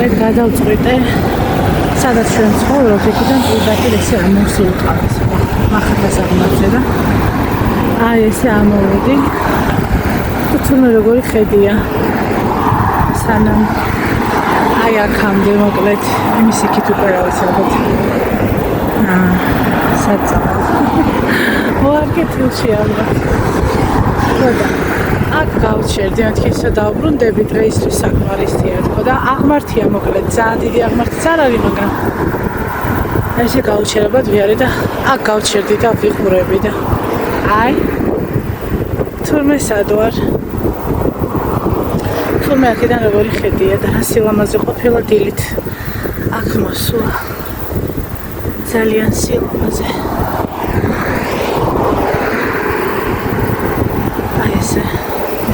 მოკლედ გადავწყვიტე სადაც ჩვენ ცხოვრობთ იქიდან პირდაპირ ესე ამოვსულყავ მახათასაღმართზე და აი ესე ამოვედი და თუნდაც როგორი ხედია სანამ აი აქამდე მოკლედ იმის იქით უკვე რაღაც საწავო ვარკეთილში ალბათ ხოდა აქ გავჩერდი მეთქი ისე დავბრუნდები დღეისთვის საკმარისია თქო და აღმართია მოკლედ ძალიან დიდი აღმართიც არ არის მაგრამ ესე გავჩერებად ვიარე და აქ გავჩერდი და ვიყურები და აი თურმე სად ვარ თურმე აქედან როგორი ხედია და რა სილამაზე ყოფილა დილით აქ მოსულა ძალიან სილამაზე აი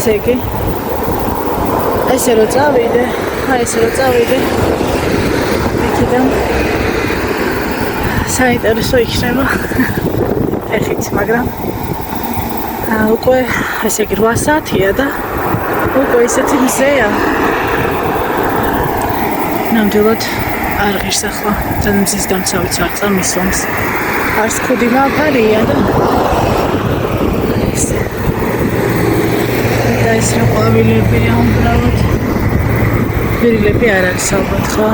ესე იგი ესე რომ წავიდე იქიდან საინტერესო იქნება ეხიც მაგრამ უკვე ესე იგი 8 საათია და უკვე ისეთი მზეა ნამდვილად არ ღირს ახლა და მზის დამცავიც არ წამისვამს არც ქუდი მაფარია და ეს რა ყვავილებია უბრალოდ ვირილები არ არის ალბათ ხო?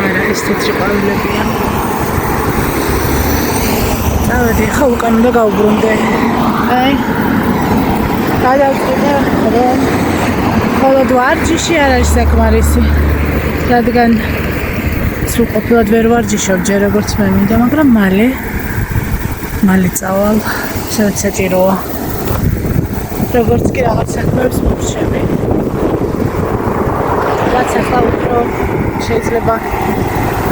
არა ეს თეთრი ყვავილებია წავედი ხო უკან უნდა გავუბრუნდე აი გადავწყვიტე რომ მხოლოდ ვარჯიში არ არის საკმარისი რადგან სრულყოფილად ვერ ვარჯიშობ ჯერ როგორც მე მინდა მაგრამ მალე წავალ სადაც საჭიროა როგორც კი რაღაც საქმეებს მოვშევი. რაც ახლა უფრო შეიძლება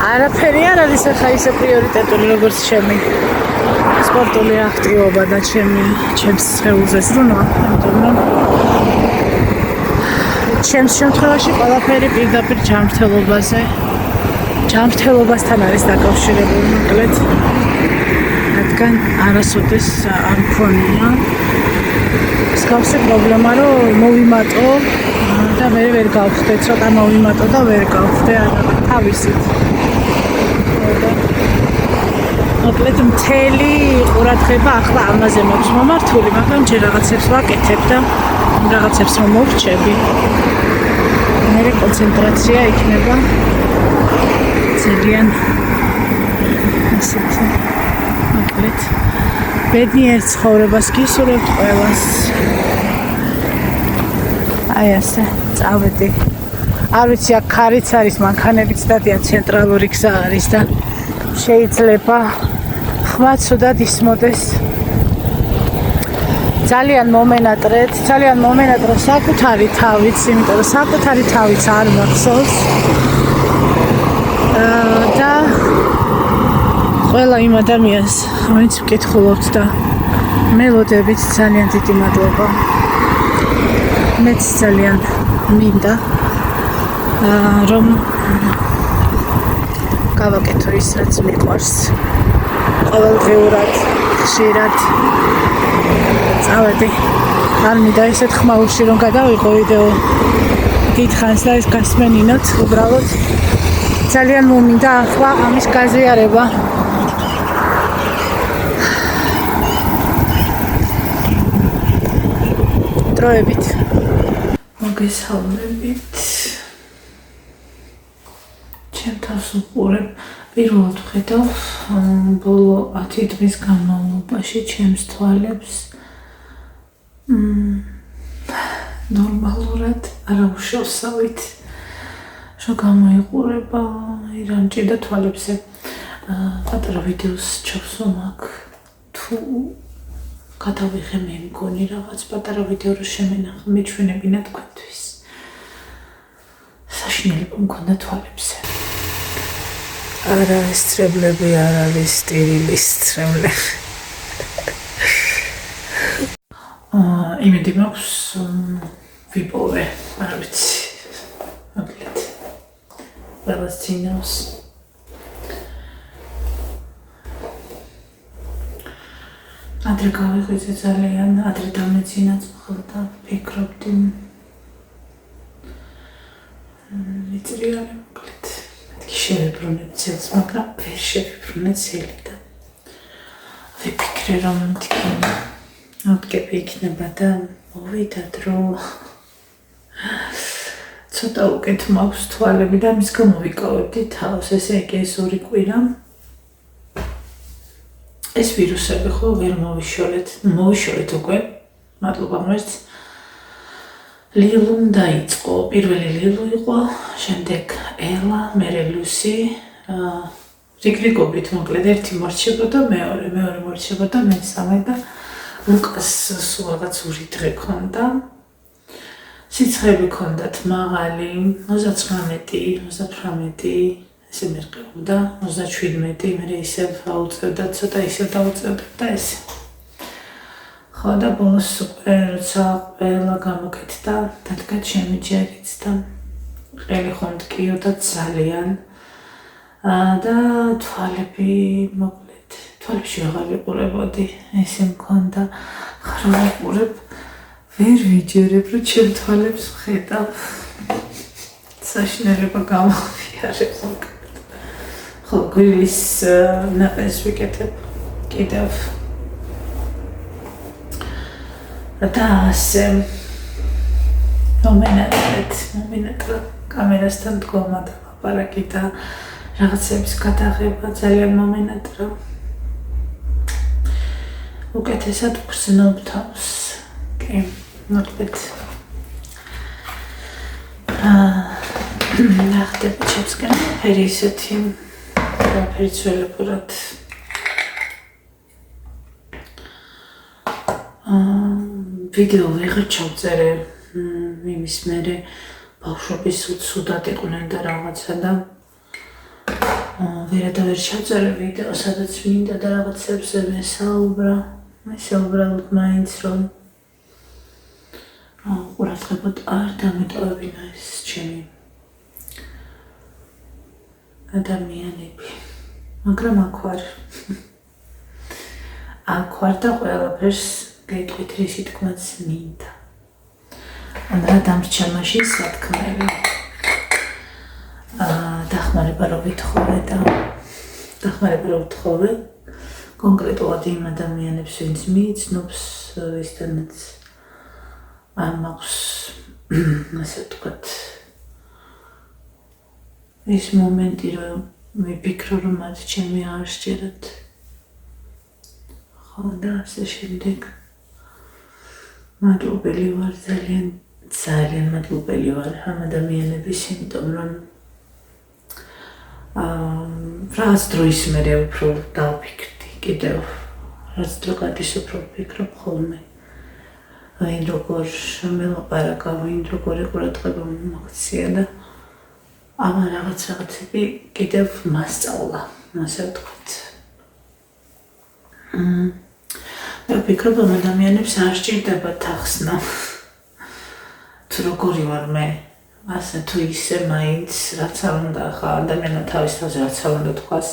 არაფერი არ არის ახლა ისე პრიორიტეტული როგორც ჩემი სპორტული აქტივობა და ჩემს სხეულზე ზრუნვა, იმიტომ რომ ჩემს შემთხვევაში ყველაფერი პირდაპირ ჯანმრთელობასთან არის დაკავშირებული მოკლედ. რადგან არასოდეს არ მქონია მსგავსი პრობლემა რომ მოვიმატო და მე ვერ გავხდე ცოტა მოვიმატო და ვერ გავხდე თავისით. მოკლედ მთელი ყურადღება ახლა ამაზე მაქვს მომართული, მაგრამ ჯერ რაღაცებს ვაკეთებ და რაღაცებს რომ მოვრჩები. მე კონცენტრაცია იქნება ძალიან ასეთი მოკლედ ბედნიერ ცხოვრებას გისურვებთ ყველას. აი ასე წავედი. არ ვიცი აქ ქარიც არის, მანქანებიც დადიან, ცენტრალური გზა არის და შეიძლება ხმა ცუდად ისმოდეს. ძალიან მომენატრე საკუთარი თავიც, იმიტომ რომ საკუთარი თავიც არ მახსოვს. და ყველა იმ ადამიანს, რომელიც მკითხულობთ და მელოდებით ძალიან დიდი მადლობა. მეც ძალიან მინდა რომ გავაკეთო ის, რაც მიყვარს. ყოველდღიურად, ხშირად წავედი. არ მინდა ისეთ ხმაურში რომ გადავიღო ვიდეო დიდხანს და ეს გასმენინოთ, უბრალოდ ძალიან მომინდა ახლა ამის გაზიარება. დროებით. მოგესალმებით. ჩემ თავს უყურებ. პირველად ვხედავ ბოლო 10 დღის განმავლობაში ჩემს თვალებს ნორმალურად არაუშავსავით რომ გამოიყურება რა მჭირდა თვალებზე. პატარა ვიდეოს ჩავსვამ აქ თუ გადავიღე მე მგონი რაღაც პატარა ვიდეო რო შემენახა მეჩვენებინა თქვენთვის. საშინელება მქონდა თვალებზე. არა ესტრებლები არ არის სტირილი ესტრებლები. იმედი მაქვს ვიპოვე, არ ვიცი. მოკლედ. ყველას წინავს. ადრე გავიღვიძე ძალიან, ადრე დამეცინა წყალ და ფიქრობდი მიწრიანი მოკლედ. მეთქი შევიბრუნებ ძელს, მაგრამ ვერ შევიბრუნე ძელი და ვიფიქრე რომ მდგები იქნება და მოვიდად რომ ცოტა უკეთ მაქვს თვალები და მის გამო ვიკავებდი თავს, ესე იგი ეს 2 კვირა. ეს ვირუსები ხო ვერ მოვიშორეთ უკვე, მადლობა ღმერთს. ლილუმ დაიწყო, პირველი ლილუ იყო, შემდეგ ელა, მერე ლუსი, რიგრიგობით მოკლედ ერთი მორჩებოდა, მეორე მორჩებოდა, მესამე და ლუკას სულ რაღაც 2 დღე ქონდა. სიცხეები ქონდათ მაღალი, 39, 38, ესე მერყეობდა, 37, მე ისევ აუწევდა, ცოტა ისევ დაუწევდა და ესე. ხო და ბოლოს უკვე როცა ყველა გამოკეთდა, დადგა ჩემი ჯერიც და ყელი ხომტკიოდა ძალიან და თვალები მოკლედ, თვალებში აღარ ვიყურებოდი, ესე მქონდა, ხარ ვიყურებ, ვერ ვიჯერებ, რომ ჩემ თვალებს ვხედავ, საშინელება გამოვიარებ მოკლედ. ხო, გვილის ნაყენს ვიკეთებ კიდევ. და ასე მომენატრა კამერასთან დგომა და ლაპარაკი და რაღაცების გადაღება ძალიან მომენატრა. უკეთესად ვგრძნობ თავს. კი, მოკლედ. ნახტები ჩემსგან ფერი ისეთი ფერი ცველებურად ვიდეო ვეღარ ჩავწერე იმის მერე ბავშვობის ცუდად იყვნენ და რაღაცა და ვერადავერ ჩავწერე ვიდეო, სადაც მინდა და რაღაცებზე მესაუბრა მაინც რომ ყურადღებოდ არ დამეტოვებინა ეს ჩემი ადამიანები, მაგრამ აქ ვარ და ყველაფერს გეტყვით რისი თქმაც მინდა. ან რა დამრჩა მაშინ სათქმელი. დახმარება რომ ვითხოვე კონკრეტულად იმ ადამიანებს, ვინც მიცნობს, ვისთანაც არ მაქვს ასე ვთქვათ ის მომენტი, რომ ვიფიქრო, რომ მათ ჩემი არ სჭირათ. ხო და ასე შემდეგ. მადლობელი ვარ, ძალიან მადლობელი ვარ ამ ადამიანების, იმიტომ რომ რაც დროის მერე უფრო დავფიქრდი კიდევ, რაც დრო გადის უფრო ვფიქრობ ხოლმე. ვინ როგორ მელაპარაკა, ვინ როგორი ყურადღება მომაქცია და ამა რაღაცები კიდევ მასწავლა, ასე ვთქვათ. მე ვფიქრობ, რომ ადამიანებს არ სჭირდება თახსნა. თუ როგორი ვარ მე, ასე თუ ისე მაინც რაც არ უნდა ხა ადამიანმა თავის თავზე რაც არ უნდა თქვას,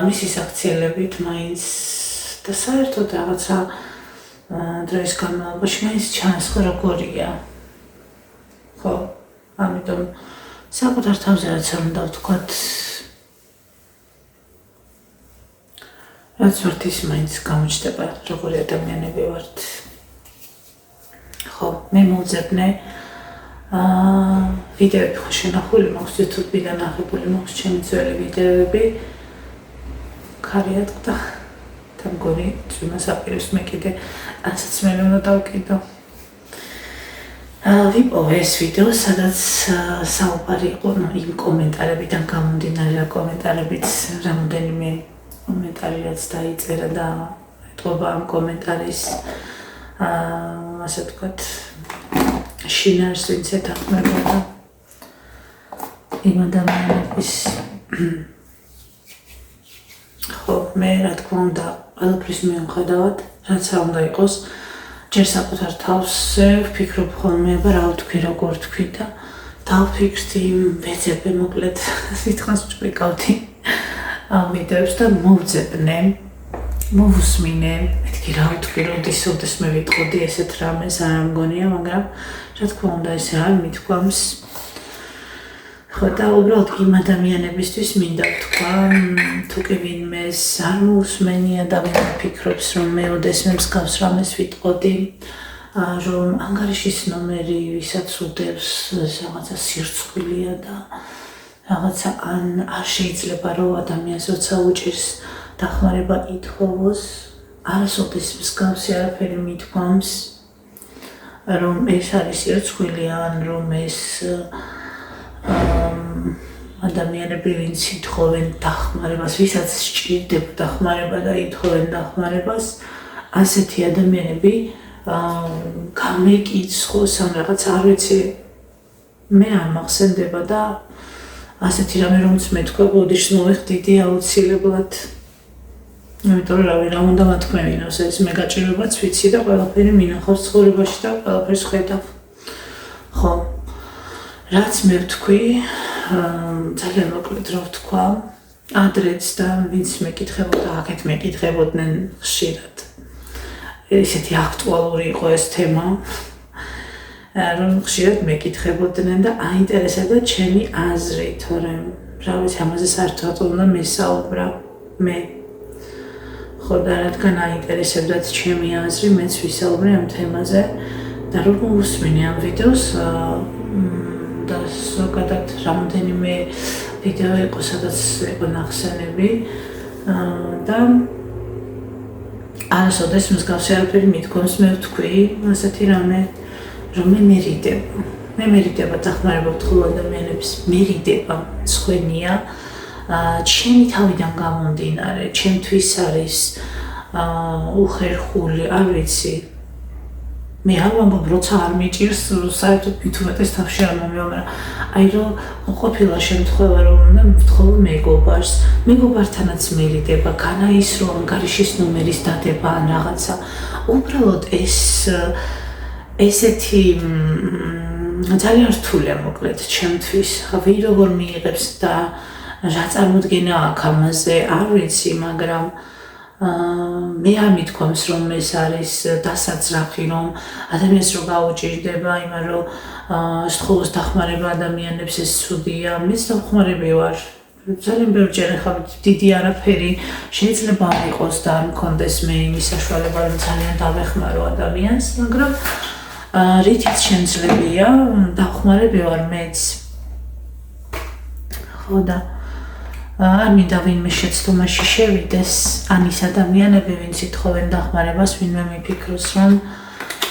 მისი საქციელებით მაინც და საერთოდ რაღაცა დროის განმავლობაში მაინც ჩანს, ხო როგორია. ხო, ამიტომ საკუთარ თავზე რაც არ უნდა ვთქვათ, რაც ვართ ის მაინც გამოჩნდება, როგორი ადამიანები ვართ. ხო, მე მოვძებნე ვიდეოები ხო შენახული მაქვს YouTube-დან აღებული მაქვს ჩემი ძველი ვიდეოები. ქარიათ და მგონი წვიმას აპირებს მე კიდე ასაცმელი უნდა დავკიდო. ვიპოვე ეს ვიდეო, სადაც საუბარი იყო იმ კომენტარებიდან გამომდინარე, რა კომენტარებით რამოდენიმე კომენტარი რაც დაიწერა და ეთყობა ამ კომენტარის ასე ვთქვათ შინაარს, ვინც ეთანხმებოდა იმ ადამიანების. ხო, მე რა თქმა უნდა ყველაფრის მიუხედავად, რაც არ უნდა იყოს, ჯერ საკუთარ თავზე ვფიქრობ ხოლმე, რა ვთქვი, როგორ ვთქვი და დავფიქრდი, ვეძებე მოკლედ სიტყვას ვჭრიკავდი ამ ვიდეოებს და მოვძებნე, მოვუსმინე, მეთქი რა ვთქვი, როდის მე ვიტყოდი ესეთ რამეს, არ მგონია, მაგრამ რა თქმა უნდა ესე არ მithქვამს. ხო და უბრალოდ იმ ადამიანებისთვის მინდა ვთქვა, თუ კი ვინმეს არ მოусმენია და ვინმე ფიქრობს, რომ მე ოდესმე მსგავს რამეს ვიტყოდი, რომ ანგარიშის ნომერი ვისაც უდევს რაღაცა სირცხვილია და რაღაცა არ შეიძლება რომ ადამიანს როცა უჭირს დახმარება ითხოვოს, არასოდეს მსგავსი არაფერი მithქვამს, რომ ეს არის სირცხვილი ან რომ ეს ადამიანები ვინც ითხოვენ დახმარებას, ვისაც სჭირდება დახმარება და ითხოვენ დახმარებას, ასეთი ადამიანები გამეკიცხოს ან რაღაც არ ვიცი, მე არ მახსენდება და ასეთი რამე რომც მე თქვა, ბოდიშს მოვიხდიდი აუცილებლად. იმიტომ რომ რა უნდა მათქმევინოს, ეს მე გაჭირვებაც ვიცი და ყველაფერი მინახავს ცხოვრებაში და ყველაფერს ხედავ. ხო. რაც მე ვთქვი, ძალიან მოკლედ რომ ვთქვა, ადრეც და ვინც მეკითხებოდა, აქეთ მეკითხებოდნენ ხშირად. ესეთი აქტუალური იყო ეს თემა, რომ ხშირად მეკითხებოდნენ და აინტერესებდა ჩემი აზრი, თორემ რა ვიცი, ამაზე საერთოდ უნდა მესაუბრა მე. ხო და რადგან აინტერესებდათ ჩემი აზრი, მეც ვისაუბრე ამ თემაზე და რომ მოусმინე ამ ვიდეოს და ზოგადად რამდენიმე ვიდეო იყო, სადაც იყო ნახსენები და არასოდეს მსგავსი არაფერი მithქვამს, მე ვთქვი ასეთი რამე, რომ მე მერიდება დახმარება ვთხოვ ადამიანებს, მერიდება სხვენია, ჩემი თავიდან გამომდინარე, ჩემთვის არის უხერხული, არ ვიცი. მე არ ვამბობ, როცა არ მიჭირს, საერთოდ მით უმეტეს თავში არ მომევა, მაგრამ აი რომ ყოფილა შემთხვევა, რომ უნდა ვთხოვო მეგობართანაც მერიდება, განა ის რომ ანგარიშის ნომერის დადება ან რაღაცა. უბრალოდ ესეთი ძალიან რთულია მოკლედ ჩემთვის, ვინ როგორ მიიღებს და რა წარმოდგენა აქვს ამაზე, არ ვიცი, მაგრამ მე არ მithქვამს, რომ ეს არის დასაძრახი, რომ ადამიანს რო გაუჭირდება, იმან რომ სთხოვოს დახმარება ადამიანებს, ეს ცუდია. მეც დახმარები ვარ. ძალიან ბევრჯერ ახლა დიდი არაფერი შეიძლება არ იყოს და არ მქონდეს მე იმის საშუალება, რომ ძალიან დავეხმარო ადამიანს, მაგრამ რითიც შემძლებია, დახმარები ვარ მეც. ხო და არ მინდა ვინმე შეცდომაში შევიდეს, ან ის ადამიანები, ვინც ითხოვენ დახმარებას, ვინმე მიფიქროს, რომ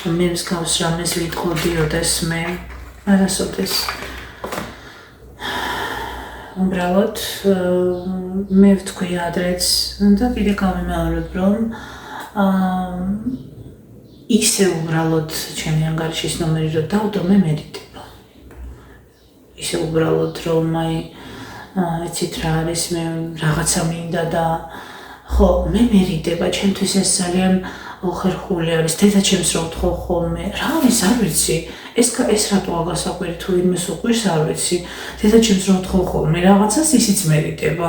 მე მსგავს რამეს ვიტყოდი ოდესმე, არასოდეს. უბრალოდ მე ვთქვი ადრეც და კიდე გავიმეორებ, რომ ისე უბრალოდ ჩემი ანგარიშის ნომერი რო დავდო, მე მერიდება. ისე უბრალოდ რომ იცით რა არის, მე რაღაცა მინდა და ხო, მე მერიდება, ჩემთვის ეს ძალიან უხერხული არის. დედაჩემს რო ვთხოვ ხოლმე, რა არის, არ ვიცი, ეს რატოა გასაკვირი, თუ ვინმეს უყვირს, არ ვიცი. დედაჩემს რო ვთხოვ ხოლმე რაღაცას, ისიც მერიდება.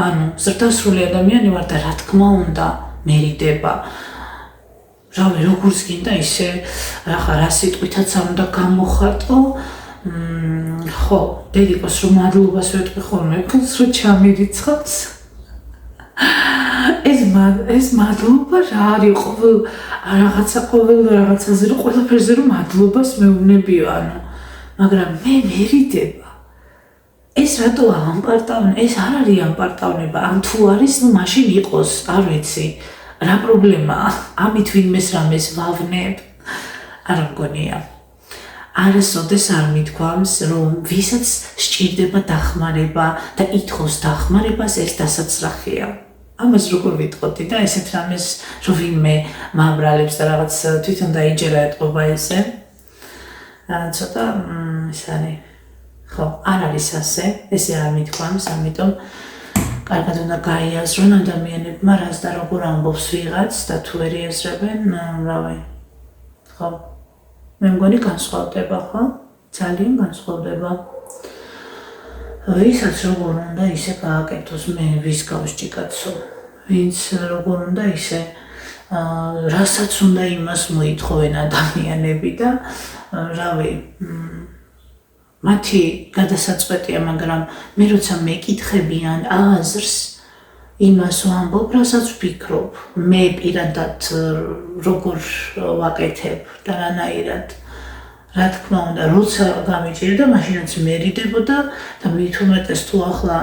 ანუ ზრდასრული ადამიანი ვარ და რა თქმა უნდა, მერიდება. რავი, როგორც გინდა ისე, ახლა რა სიტყვითაც არ უნდა გამოხატო. ხო, დედიკოს რომ მადლობას ვეტყვი ხოლმე, ფულს რო ჩამირიცხავს. ეს მადლობა რა არის, ყოველ რაღაცაზე რომ ყველაფერზე რომ მადლობას მეუბნებიო, ანუ, მაგრამ მე მერიდება. ეს რატოა ამპარტავნე, ეს არ არის ამპარტავნება, ან თუ არის, ნუ მაშინ იყოს, არ ვიცი, რა პრობლემაა, ამით ვინმეს რამეს ვავნებ, არ მგონია. არასოდეს არ მithქვამს, რომ ვისაც სჭირდება დახმარება და ითხოვს დახმარებას, ეს დასაძრახია. ამას როგორ ვიტყოდი და ესეთ რამეს რომ ვინმე მაბრალებს და რაღაც თვითონ დაიჯერა ეთყობა ესე. ცოტა ეს არის. ხო, არ არის ასე, ესე არ მithქვამს, ამიტომ კარგად უნდა გაიაზრონ ადამიანებმა რას და როგორ ამბობს ვიღაც და თუ ვერ იაზრებენ, რავი. ხო. მე მგონი განსხვავდება, ხო? ძალიან განსხვავდება. ვისაც როგორ უნდა ისე გააკეთოს, მე ვის გავსჭი კაცო, ვინც როგორ უნდა ისე, რასაც უნდა იმას მოითხოვენ ადამიანები და რავი, მათი გადასაწყვეტია, მაგრამ მე როცა მეკითხებიან აზრს, იმას ვამბობ, რასაც ვფიქრობ, მე პირადად როგორ ვაკეთებ და რანაირად. რა თქმა უნდა, როცა გამიჭირდა, მაშინაც მერიდებოდა და მით უმეტეს თუ ახლა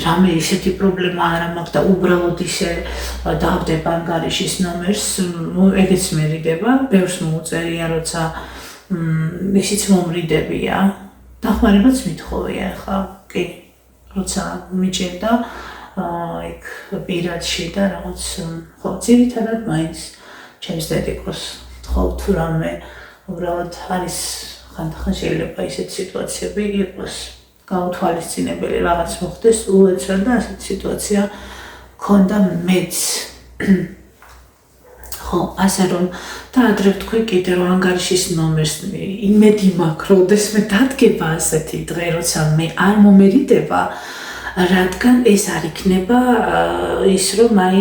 რამე ისეთი პრობლემა არ მაქვს და უბრალოდ ისე დავდება ანგარიშის ნომერს, ეგეც მერიდება, ბევრს მოუწერია, როცა ისიც მომრიდებია. დახმარებაც მithოვია ახლა, კი, როცა მიჭირდა იქ პირადში და რაღაც, ხო, ძირითადად მაინც ჩემს დედიკოს თხოვ თუ რამე უბრალოდ არის ხანდახან შეიძლება ისეთი სიტუაციები იყოს გაუთვალისწინებელი რაღაც მოხდეს უეცრად და ასეთი სიტუაცია მქონდა მეც. ხო, ასე რომ და ადრე ვთქვი კიდე რომ ანგარიშის ნომერს იმედი მაქვს, როდესმე დადგება ასეთი დღე, როცა მე არ მომერიდება, რადგან ეს არ იქნება ის რომ აი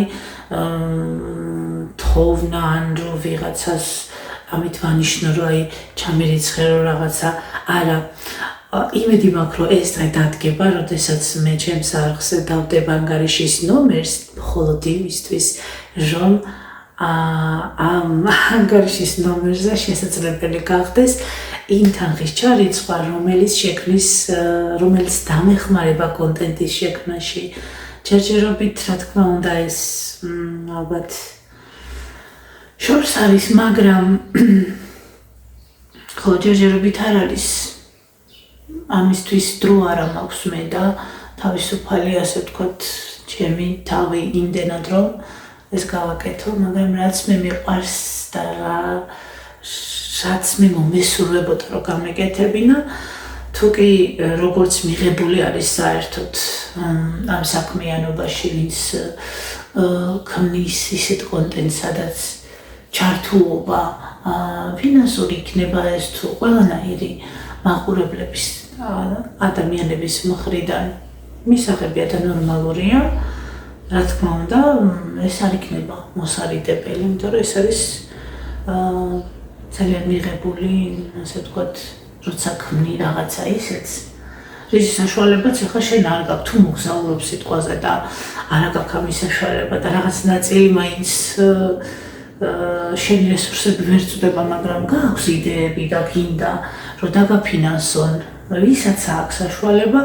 თხოვნა ან რომ ვიღაცას ამით ვანიშნო რომ აი ჩამერიცხე რომ რაღაცა არა იმედი მაქვს რომ ეს დღე დადგება, როდესაც მე ჩემს არხზე დავდებ ანგარიშის ნომერს მხოლოდ იმისთვის რომ ამ ანგარიშის ნომერზე შესაძლებელი გახდეს იმ თანხის ჩარიცხვა, რომელიც დამეხმარება კონტენტის შექმნაში. ჯერჯერობით, რა თქმა უნდა, ეს ალბათ შორს არის, მაგრამ ხო, ჯერჯერობით არ არის ამისთვის დრო არ მაქვს მე და თავისუფალი, ასე ვთქვათ, ჩემი თავი იმდენად რომ ეს გავაკეთო, მაგრამ რაც მე მიყვარს და რაც მე მომესურვებოდა რომ გამეკეთებინა, თუკი როგორც მიღებული არის საერთოდ ამ საქმიანობაში, ვინც ქმნის ისეთ კონტენტს, სადაც ჩართულობა ფინანსური იქნება ეს თუ ყველანაირი მაყურებლების ადამიანების მხრიდან მისაღებია და ნორმალურია. რა თქმა უნდა, ეს არ იქნება მოსარიდებელი, იმიტომ რომ ეს არის ძალიან მიღებული, ასე ვთქვათ, როცა ქმნი რაღაცა ისეთს, რის საშუალებაც ახლა შენ არ გაქვს, თუ მოგზაურობ სიტყვაზე და არ გაქვს ამის საშუალება და რაღაც ნაწილი მაინც შენი რესურსები ვერ წდება, მაგრამ გაქვს იდეები და გინდა რომ დაგაფინანსონ, ვისაც აქვს საშუალება,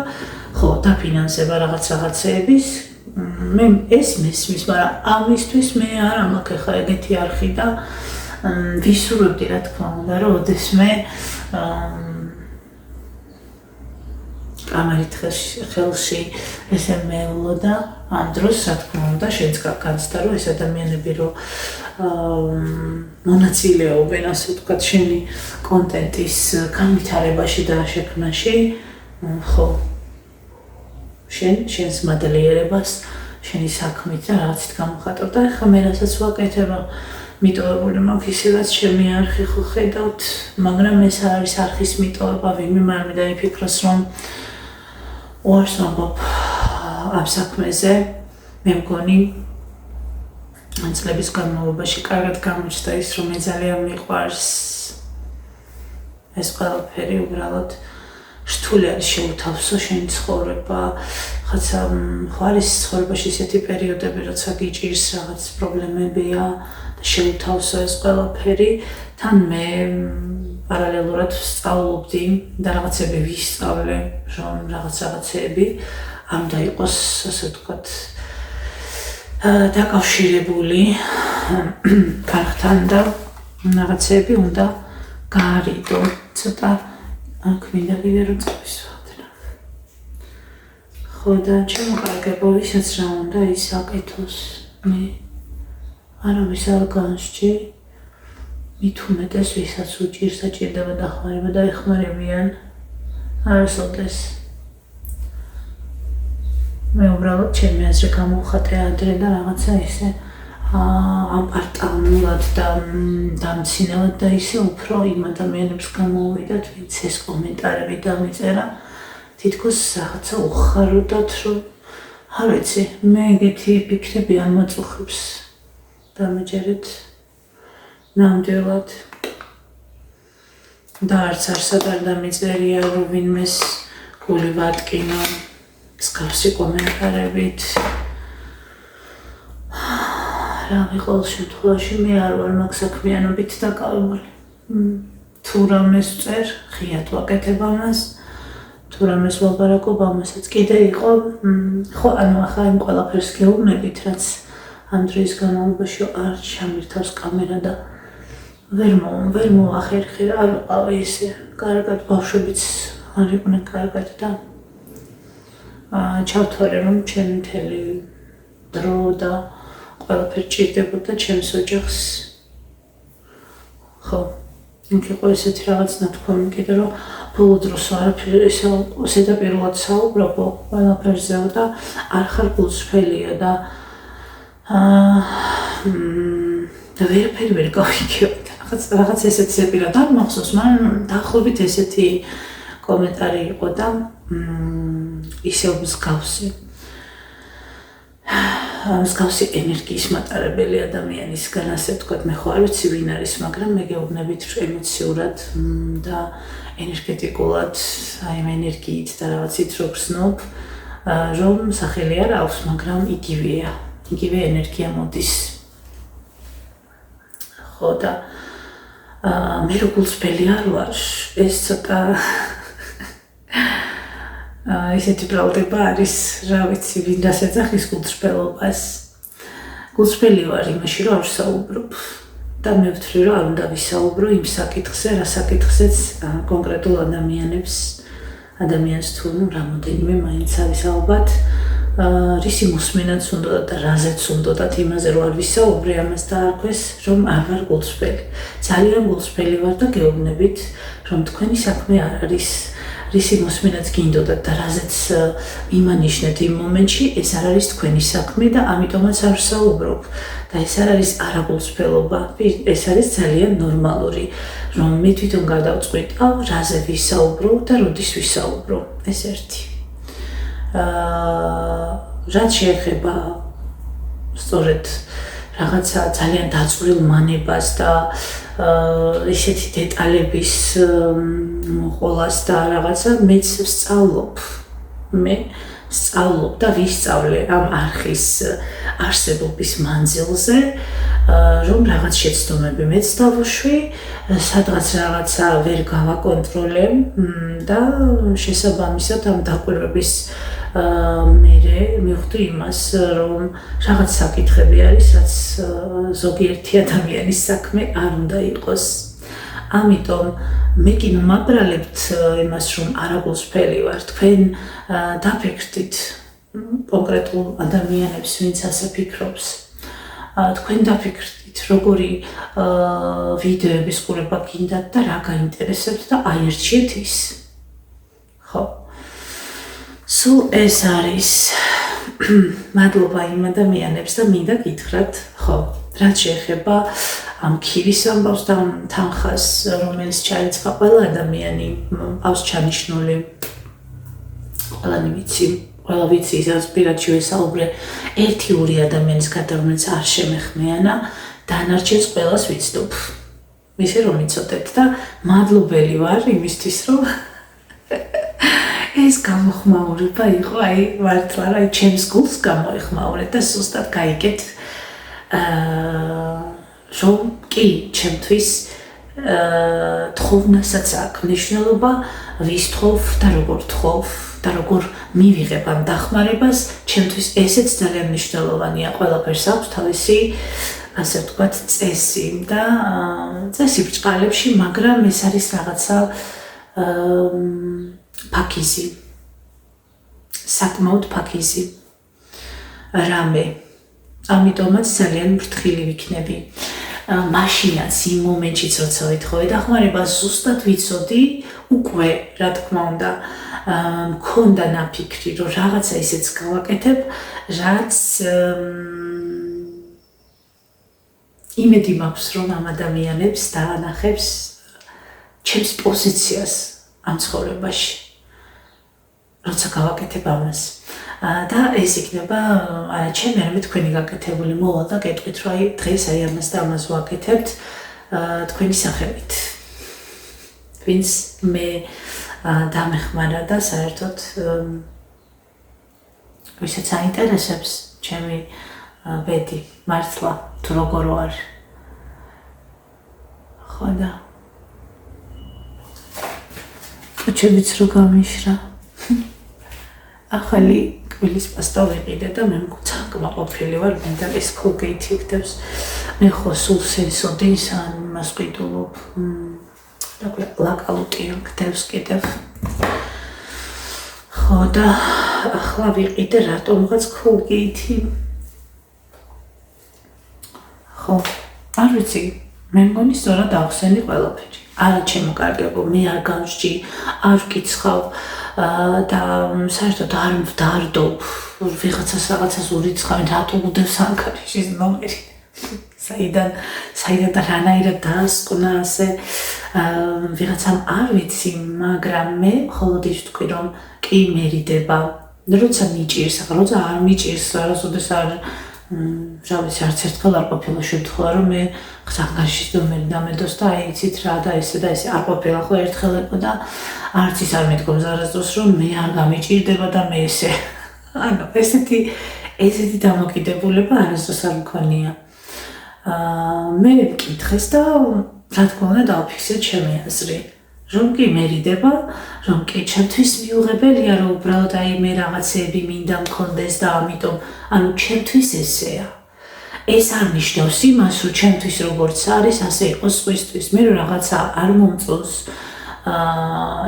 ხო, დაფინანსება რაღაცეების. მე ეს მესმის, მაგრამ ამისთვის მე არ მაქვს ახლა ეგეთი არხი და ვისურვებდი, რა თქმა უნდა, რომ ოდესმე კამერით ხელში ესე მეულო და ამ დროს, რა თქმა უნდა, შენც გაგაცდა, რომ ეს ადამიანები რომ მონაწილეობენ, ასე ვთქვათ, შენი კონტენტის განვითარებაში და შექმნაში, ხო, შენს მადლიერებას, შენი საქმით და რაღაცით გამოხატავ და ახლა მე რასაც ვაკეთებ, მიტოვებული მაქვს ისედაც ჩემი არხი, ხო ხედავთ, მაგრამ ეს არის არხის მიტოვება, ვინმე არ მინდა იფიქროს, რომ უარს ვამბობ ამ საქმეზე, მე მგონი წლების განმავლობაში კარგად გამოჩნდა ის, რომ მე ძალიან მიყვარს ეს ყველაფერი, უბრალოდ რთული არის შეუთავსო შენი ცხოვრება, ხაცა ხო არის ცხოვრებაში ისეთი პერიოდები, როცა გიჭირს რაღაც პრობლემებია და შეუთავსო ეს ყველაფერი, თან მე პარალელურად ვსწავლობდი და რაღაცები ვისწავლე, რომ რაღაცეები არ უნდა იყოს, ასე ვთქვათ, დაკავშირებული ქარხთან და რაღაცეები უნდა გაარიდო, ცოტა აქ მინდა კიდე რომ წავისვათ. ხო და ჩემო კარგებო, ვისაც რა უნდა ის აკეთოს, მე არავის არ განსჭი, მით უმეტეს ვისაც უჭირს და ჭირდება დახმარება და ეხმარებიან, არასოდეს. მე უბრალოდ ჩემი აზრი გამოვხატე ადრე და რაღაცა ისე ამპარტავნულად და დამცინებლად და ისე უფრო იმ ადამიანებს გამოვიდათ, ვინც ეს კომენტარები დამიწერა, თითქოს რაღაცა უხაროდათ, რომ არ ვიცი, მე ეგეთი ფიქრები არ მაწუხებს დამეჯერეთ ნამდვილად. და არც არ დამიწერია რომ ვინმეს გული ვატკინო მსგავსი კომენტარებით. რა ყოველ შემთხვევაში მე არ ვარ მაგ საქმიანობით დაკავებული. თუ რამეს წერ, ღიად ვაკეთებ ამას. თუ რამეს ვლაპარაკობ, ამასაც კიდე იყო, ხო, ანუ ახლა იმ ყველაფერს გეუბნებით, რაც ამ დროის განმავლობაში არ ჩამირთავს კამერა და ვერ მოახერხე რა, არ ვიყავი ისე კარგად, ბავშვებიც არ იყვნენ კარგად და ჩავთვალე რომ ჩემი მთელი დრო და ყველაფერი ჭირდებოდა ჩემს ოჯახს. ხო, იქ იყო ესეთი რაღაც ნათქვამი კიდე რომ ბოლო დროს არაფერი ზედაპირულად საუბრობო ყველაფერზეო და არ ხარ გულსრფელია და ვერაფერი ვერ გავიგებთ. რაღაც ესეთი ზეპირად არ მახსოვს, მაგრამ დაახლოებით ესეთი კომენტარი იყო და ისევ მსგავსი ენერგიის მატარებელი ადამიანისგან, ასე ვთქვათ, მე ხო არ ვიცი ვინ არის, მაგრამ მე გეუბნებით ემოციურად და ენერგეტიკულად, აი ამ ენერგიით და რაღაცით რო გრძნობ, რომ სახელი არ აქვს, მაგრამ იგივე ენერგია მოდის. ხო და მე რო გულსრფელი არ ვარ, ეს ცოტა ისეთი ბრალდება არის, რა ვიცი, ვინ რას ეძახის გულსრფელობას. გულსრფელი ვარ იმაში, რომ არ ვსაუბრობ და მე ვთვლი, რომ არ უნდა ვისაუბრო იმ საკითხზე, რა საკითხზეც კონკრეტულ ადამიანს თუ რამოდენიმე მაინც არის ალბათ, რისი მოსმენაც უნდა და რაზეც უნდა იმაზე რომ არ ვისაუბრე, ამას დაარქვეს, რომ არ ვარ გულსრფელი. ძალიან გულსრფელი ვარ და გეუბნებით, რომ თქვენი საქმე არ არის რისი მოსმენაც გინდოდათ და რაზეც მიმანიშნეთ იმ მომენტში, ეს არ არის თქვენი საქმე და ამიტომაც არ ვსაუბრობ. და ეს არ არის არაგულსრფელობა, ეს არის ძალიან ნორმალური, რომ მე თვითონ გადავწყვიტავ, რაზე ვისაუბრო და როდის ვისაუბრო. ეს ერთი. რაც შეეხება სწორედ რაღაცა ძალიან დაწვრილ მანებას და ისეთი დეტალების მოყოლას და რაღაცა მეც ვსწავლობ. მე სწავლობ და ვისწავლე ამ არხის არსებობის მანძილზე, რომ რაღაც შეცდომები მეც დავუშვი, სადღაც რაღაცა ვერ გავაკონტროლე და შესაბამისად ამ დაკვირვების მერე მივხვდი იმას, რომ რაღაც საკითხები არის, რაც ზოგიერთი ადამიანის საქმე არ უნდა იყოს. ამიტომ მე კი მომაბრალებთ იმას, რომ არაგულსრფელი ვარ, თქვენ დაფიქრდით კონკრეტულ ადამიანებს, ვინც ასე ფიქრობს. თქვენ დაფიქრდით, როგორი ვიდეოების ყურება გინდათ და რა გაინტერესებთ და აერჩიეთ ის. ხო. სულ ეს არის. მადლობა იმ ადამიანებს და მინდა გითხრათ, ხო, რაც შეეხება ამ ქირის ამბავს და თანხას, რომელიც ჩაეცვა ყველა ადამიანი, ყავს ჩანიშნული. ყველა ვიცი, ისაც პირადში ვესაუბრე ერთი ორი ადამიანის გარდა, რომელიც არ შემეხმიანა, დანარჩენს ყველას ვიცნობ. ისე რომ იცოდეთ და მადლობელი ვარ იმისთვის, რომ ეს გამოხმაურება იყო, აი მართლა რა, ჩემს გულს გამოეხმაურეთ და სუსტად გაიგეთ, რომ კი ჩემთვის თხოვნასაც აქვს მნიშვნელობა, ვის თხოვ და როგორ თხოვ და როგორ მივიღებ ამ დახმარებას, ჩემთვის ესეც ძალიან მნიშვნელოვანია, ყველაფერს აქვს თავისი, ასე ვთქვათ, წესი და წესი ბრჭყალებში, მაგრამ ეს არის რაღაცა ფაქიზი, საკმაოდ ფაქიზი რამე. ამიტომაც ძალიან ფრთხილი ვიქნები. მაშინაც იმ მომენტშიც, როცა ვითხოვე დახმარებას, ზუსტად ვიცოდი, უკვე, რა თქმა უნდა, მქონდა ნაფიქრი, რომ რაღაცა ისეც გავაკეთებ, რაც იმედი მაქვს, რომ ამ ადამიანებს დაანახებს ჩემს პოზიციას ამ ცხოვრებაში, როცა გავაკეთებ ამას. და ეს იქნება არა ჩემი, არამედ თქვენი გაკეთებული მოვალ და გეტყვით, რომ აი დღეს აი ამას და ამას ვაკეთებთ თქვენი სახელით. ვინც მე დამეხმარა და საერთოდ ვისაც აინტერესებს ჩემი ბედი მართლა თუ როგორ ვარ ხო და ჩემიც რო გამიშრა ახალი კბილის პასტა ვიყიდე და მე ძალიან კმაყოფილი ვარ მინდა ეს Colgate იქნებს მე ხო სულ სენსოდის ან მას ვყიდულობ ლაკაუტიან ქდევს კიდევ ხო და ახლა ვიყიდე რატომღაც Colgate ხო არ ვიცი მე მგონი სწორად ახსენი ყველაფერი არა ჩემო კარგებო მე არ გამსჯი არ ვკიცხავ და საერთოდ არ ვდარდობ ვიღაცას რაღაცას ურიცხავენ რატო უდევს ანკარიშის ნომერი საიდან და რანაირად დაასკვნა ასე ვიღაცამ არ ვიცი მაგრამ მე მხოლოდ ის ვთქვი რომ კი მერიდება როცა მიჭირს ახლა როცა არ მიჭირს არასოდეს არ რა ვიცი არც ერთხელ არ ყოფილა შემთხვევა რომ მე ხანგარიშის ნომერი დამედოს და აი იცით რა და ესე არ ყოფილა ხო ერთხელ იყო და არც ის არ მეთქობს არასდროს რომ მე არ გამიჭირდება და მე ესე ანუ ესეთი დამოკიდებულება არასდროს არ მქონია მე მკითხეს და რა თქმა უნდა დავფიქსე ჩემი აზრი რომ კი მერიდება რომ კი ჩემთვის მიუღებელია რომ უბრალოდ აი მე რაღაცები მინდა მქონდეს და ამიტომ ანუ ჩემთვის ესეა ეს არ ნიშნავს იმას რომ ჩემთვის როგორც არის ასე იყოს სხვისთვის მე რომ რაღაცა არ მომწონს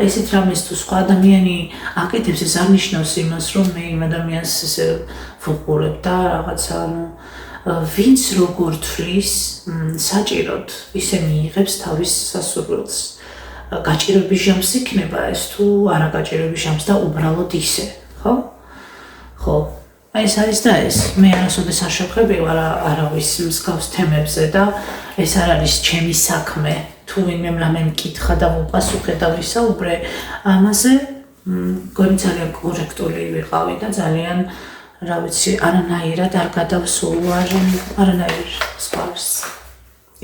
ესეთ რამეს თუ სხვა ადამიანი აკეთებს ეს არ ნიშნავს იმას რომ მე იმ ადამიანს ესე ვუყურებ და რაღაცა ანუ ვინც როგორ თვლის საჭიროდ ისე მიიღებს თავის სასურველს გაჭირების ჟამს იქნება ეს თუ არა გაჭირების ჟამს და უბრალოდ ისე ხო აი ეს არის და ეს მე არასოდეს არ შევხვები ვარ არავის მსგავს თემებზე და ეს არ არის ჩემი საქმე თუ ვინმე რამე მკითხა და ვუპასუხე და ვისაუბრე ამაზე მგონი ძალიან კორექტული ვიყავი და ძალიან რა ვიცი არანაირად არ გადავსულვარ არანაირ სხვას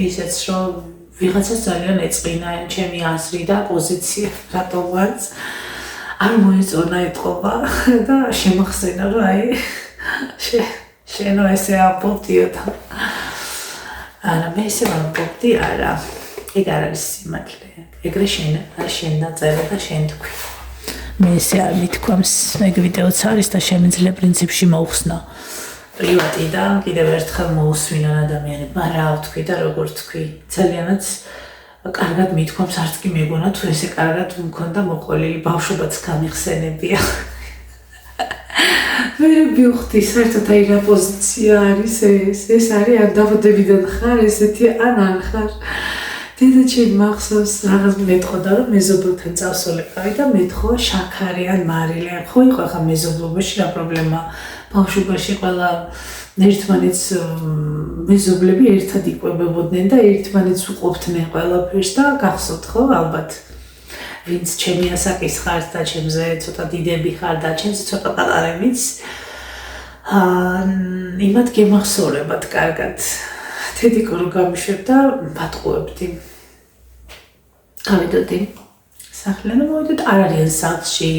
ისეც რომ ვიღაცას ძალიან ეწყინა ჩემი აზრი და პოზიცია რატომაც არ მოეწონა ეთყობა და შემახსენა რომ აი შენო ესე აპოპტიო და არა მე ესე ვამპოპტი არა ეგ არ არის სიმართლე ეგრე შენ დაწერე და შენ თქვი მე ესე არ მithქვამს ეგ ვიდეოც არის და შემიძლია პრინციპში მოუხსნა პრივატი და კიდევ ერთხელ მოусვინონ ადამიანებმა რა ვთქვი და როგორ ვთქვი ძალიანაც კარგად მithქვამს არც კი მეგონა თუ ესე კარგად მქონდა მოყოლილი ბავშვობაც გამიხსენებია მე ვიხდი საერთოდ აი რა პოზიცია არის ეს არის ან დაბადებიდან ხარ ესეთი ან არ ხარ დედა ჩემი მახსოვს რაღაც მეთხოვდა რომ მეზობელთან წავსულიყავი და მეთხოვა შაქარი ან მარილი ხო იყო ახლა მეზობლობაში რა პრობლემა ბავშვობაში ყველა ერთმანეთს მეზობლები ერთად იკვებებოდნენ და ერთმანეთს უყოფდნენ ყველაფერს და გახსოვთ ხო ალბათ ვინც ჩემი ასაკის ხარ და ჩემზე ცოტა დიდები ხარ და ჩემზე ცოტა პატარებიც იმათ გემახსოვრებათ კარგად თედიკო რო გამიშვებ და ბატყუებდი გავიდოდი სახლიდან მოვიდოდ არ არიან სახლში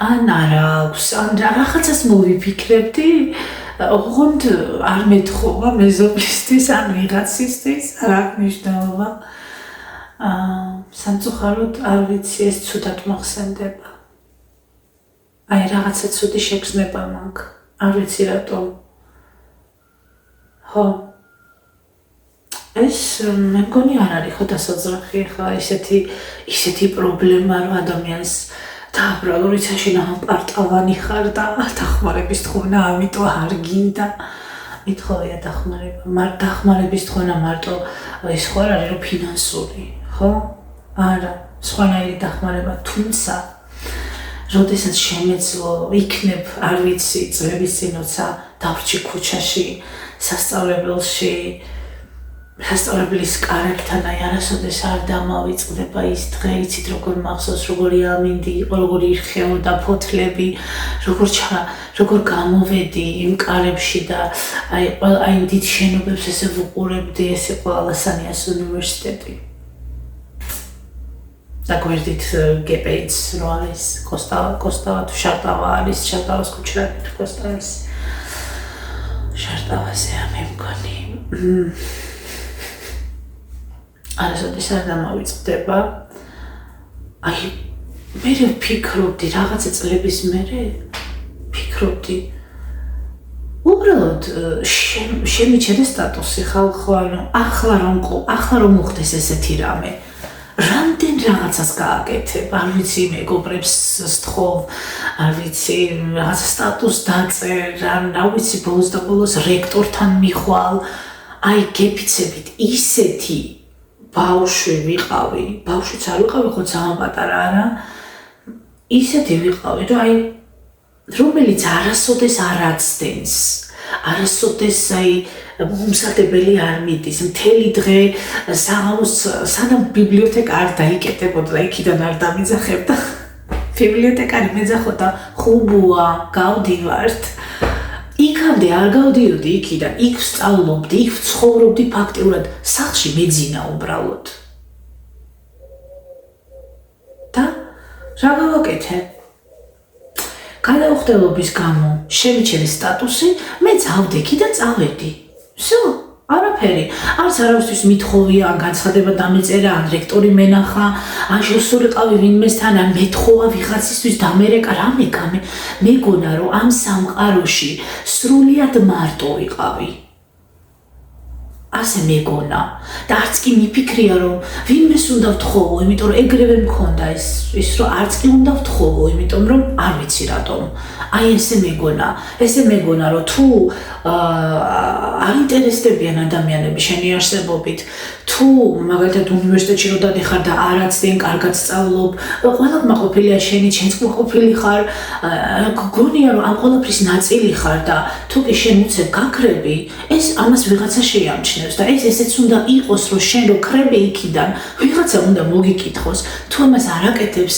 ან არ აქვს ან რაღაცას მოვიფიქრებდი ოღონდ არ მეთხოვა მეზობლისთვის ან ვიღაცისთვის არ აქვს მნიშვნელობა სამწუხაროდ არ ვიცი ეს ცუდად მოხსენდება აი რაღაცა ცუდი შეგრძნება მაქვს არ ვიცი რატომ ხო ეს მე მგონი არ არის ხო დასაძრახი ხა ისეთი პრობლემა რომ ადამიანს დააბრალო რიცაში პარტავანი ხარ და დახმარების თხოვნა ამიტომ არ გინდა მithოვია დახმარების თხოვნა მარტო ის ხო არ არის რომ ფინანსური ხო არა სხვანაირი დახმარება თუმცა როდესაც შემეძლო იქნებ არ ვიცი წლების წინ როცა დავრჩი ქუჩაში სასწავლებელში სასწავლებლის კარებთან აი არასოდეს არ დამავიწყდება ის დღე იცით როგორ მახსოვს როგორი ამინდი იყო როგორი ირხეოდა ფოთლები როგორ გამოვედი იმ კარებში და აი დიდ შენობებს ესე ვუყურებდი ეს იყო ალასანიას უნივერსიტეტი და გვერდით გეპეიც რო არის კოსტავა თუ შარტავა არის შარტავას ქუჩა კოსტავის შარტავაზეა მე მგონი არასოდეს არ დამავიწყდება აი მე ვფიქრობდი რაღაცა წლების მერე ვფიქრობდი უბრალოდ შემიჩნდა სტატუსი ხალხო ანუ ახლა რომ მოხდეს ესეთი რამე რამდენ რაღაცას გააკეთებ არ ვიცი მეგობრებს სთხოვ არ ვიცი რაღაცა სტატუს დაწერ რა ვიცი ბოლოს და ბოლოს რექტორთან მიხვალ აი გეფიცებით ისეთი ბავშვი ვიყავი ბავშვიც არ ვიყავი ხო ძალიან პატარა არა ისეთი ვიყავი რომ აი რომელიც არასოდეს არ აცდენს არასოდეს აი მომსადებელი არ მიდის მთელი დღე საღამოს სანამ ბიბლიოთეკა არ დაიკეტებოდა იქიდან არ დამიძახებდა ბიბლიოთეკარი მეძახოდა ხუბუა გავდივართ იქამდე არ გავდიოდი იქიდან იქ ვსწავლობდი იქ ვცხოვრობდი ფაქტიურად სახლში მეძინა უბრალოდ და რა გავაკეთე გადაუხდელობის გამო შემიჩნდა სტატუსი მე წავდექი და წავედი всё არაფერი არც არავისთვის მithოვია ან განცხადება დამეწერა ან რექტორი მენახა ან შესულიყავი ვინმესთან ან მეთხოვა ვიღაცისთვის დამერეკა რამე გამე მეგონა რომ ამ სამყაროში სრულიად მარტო ვიყავი ასე მეგონა და არც კი მიფიქრია რომ ვინმეს უნდა ვთხოვო იმიტომ რომ ეგრევე მქონდა ის რომ არც კი უნდა ვთხოვო იმიტომ რომ არ ვიცი რატომ აი ესე მეგონა რომ თუ არ ინტერესდებიან ადამიანები შენი არსებობით თუ მაგალითად უნივერსიტეტში რო დადიხარ და არ აცდენ კარგად სწავლობ ყველა მაყოფილია შენი შენც მაყოფილი ხარ გონია რომ ამ ყველაფრის ნაწილი ხარ და თუ კი შენ უცებ გაქრები ეს ამას ვიღაცა შეამჩნევს და ესეც უნდა იყოს რომ შენ რო ქრები იქიდან ვიღაცა უნდა მოგიკითხოს თუ ამას არ აკეთებს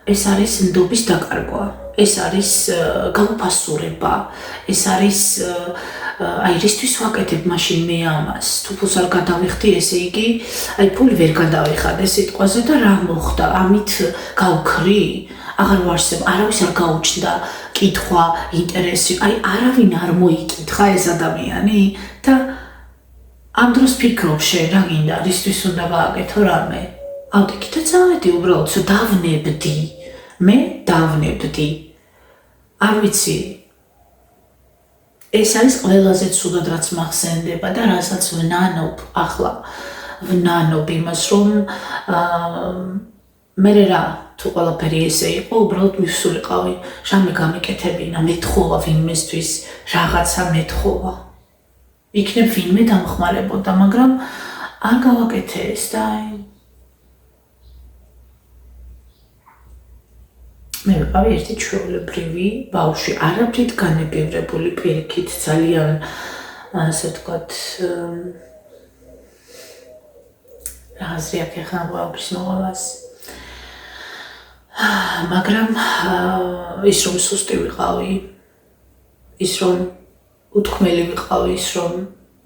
ეს არის ნდობის დაკარგვა ეს არის გაუფასურება ეს არის აი რისთვის ვაკეთებ მაშინ მე ამას თუ ფულს არ გადავიხდი ესე იგი აი ფული ვერ გადავიხადე სიტყვაზე და რა მოხდა ამით გავქრი აღარ ვარსებ არავის არ გაუჩნდა კითხვა ინტერესი აი არავინ არ მოიკითხა ეს ადამიანი და ამ დროს ფიქრობ შენ რა გინდა რისთვის უნდა გააკეთო რამე ავდექი და წავედი უბრალოდ დავნებდი მე დავნებდი არ ვიცი ეს არის ყველაზე ცუდად რაც მახსენდება და რასაც ვნანობ ახლა ვნანობ იმას რომ მე რა თუ ყველაფერი ესე იყო უბრალოდ მივსულიყავი რამე გამიკეთებინა მეთხოვა ვინმესთვის რაღაცა მეთხოვა იქნებ ვინმე დამხმარებოდა მაგრამ არ გავაკეთე ეს და მე ვიყავი ერთი ჩვეულებრივი ბავშვი არაფრით განებივრებული პირიქით ძალიან ასე ვთქვათ რა აზრი აქვს ახლა ყველაფრის მოვალას მაგრამ ის რომ სუსტი ვიყავი ის რომ უთქმელი ვიყავი ის რომ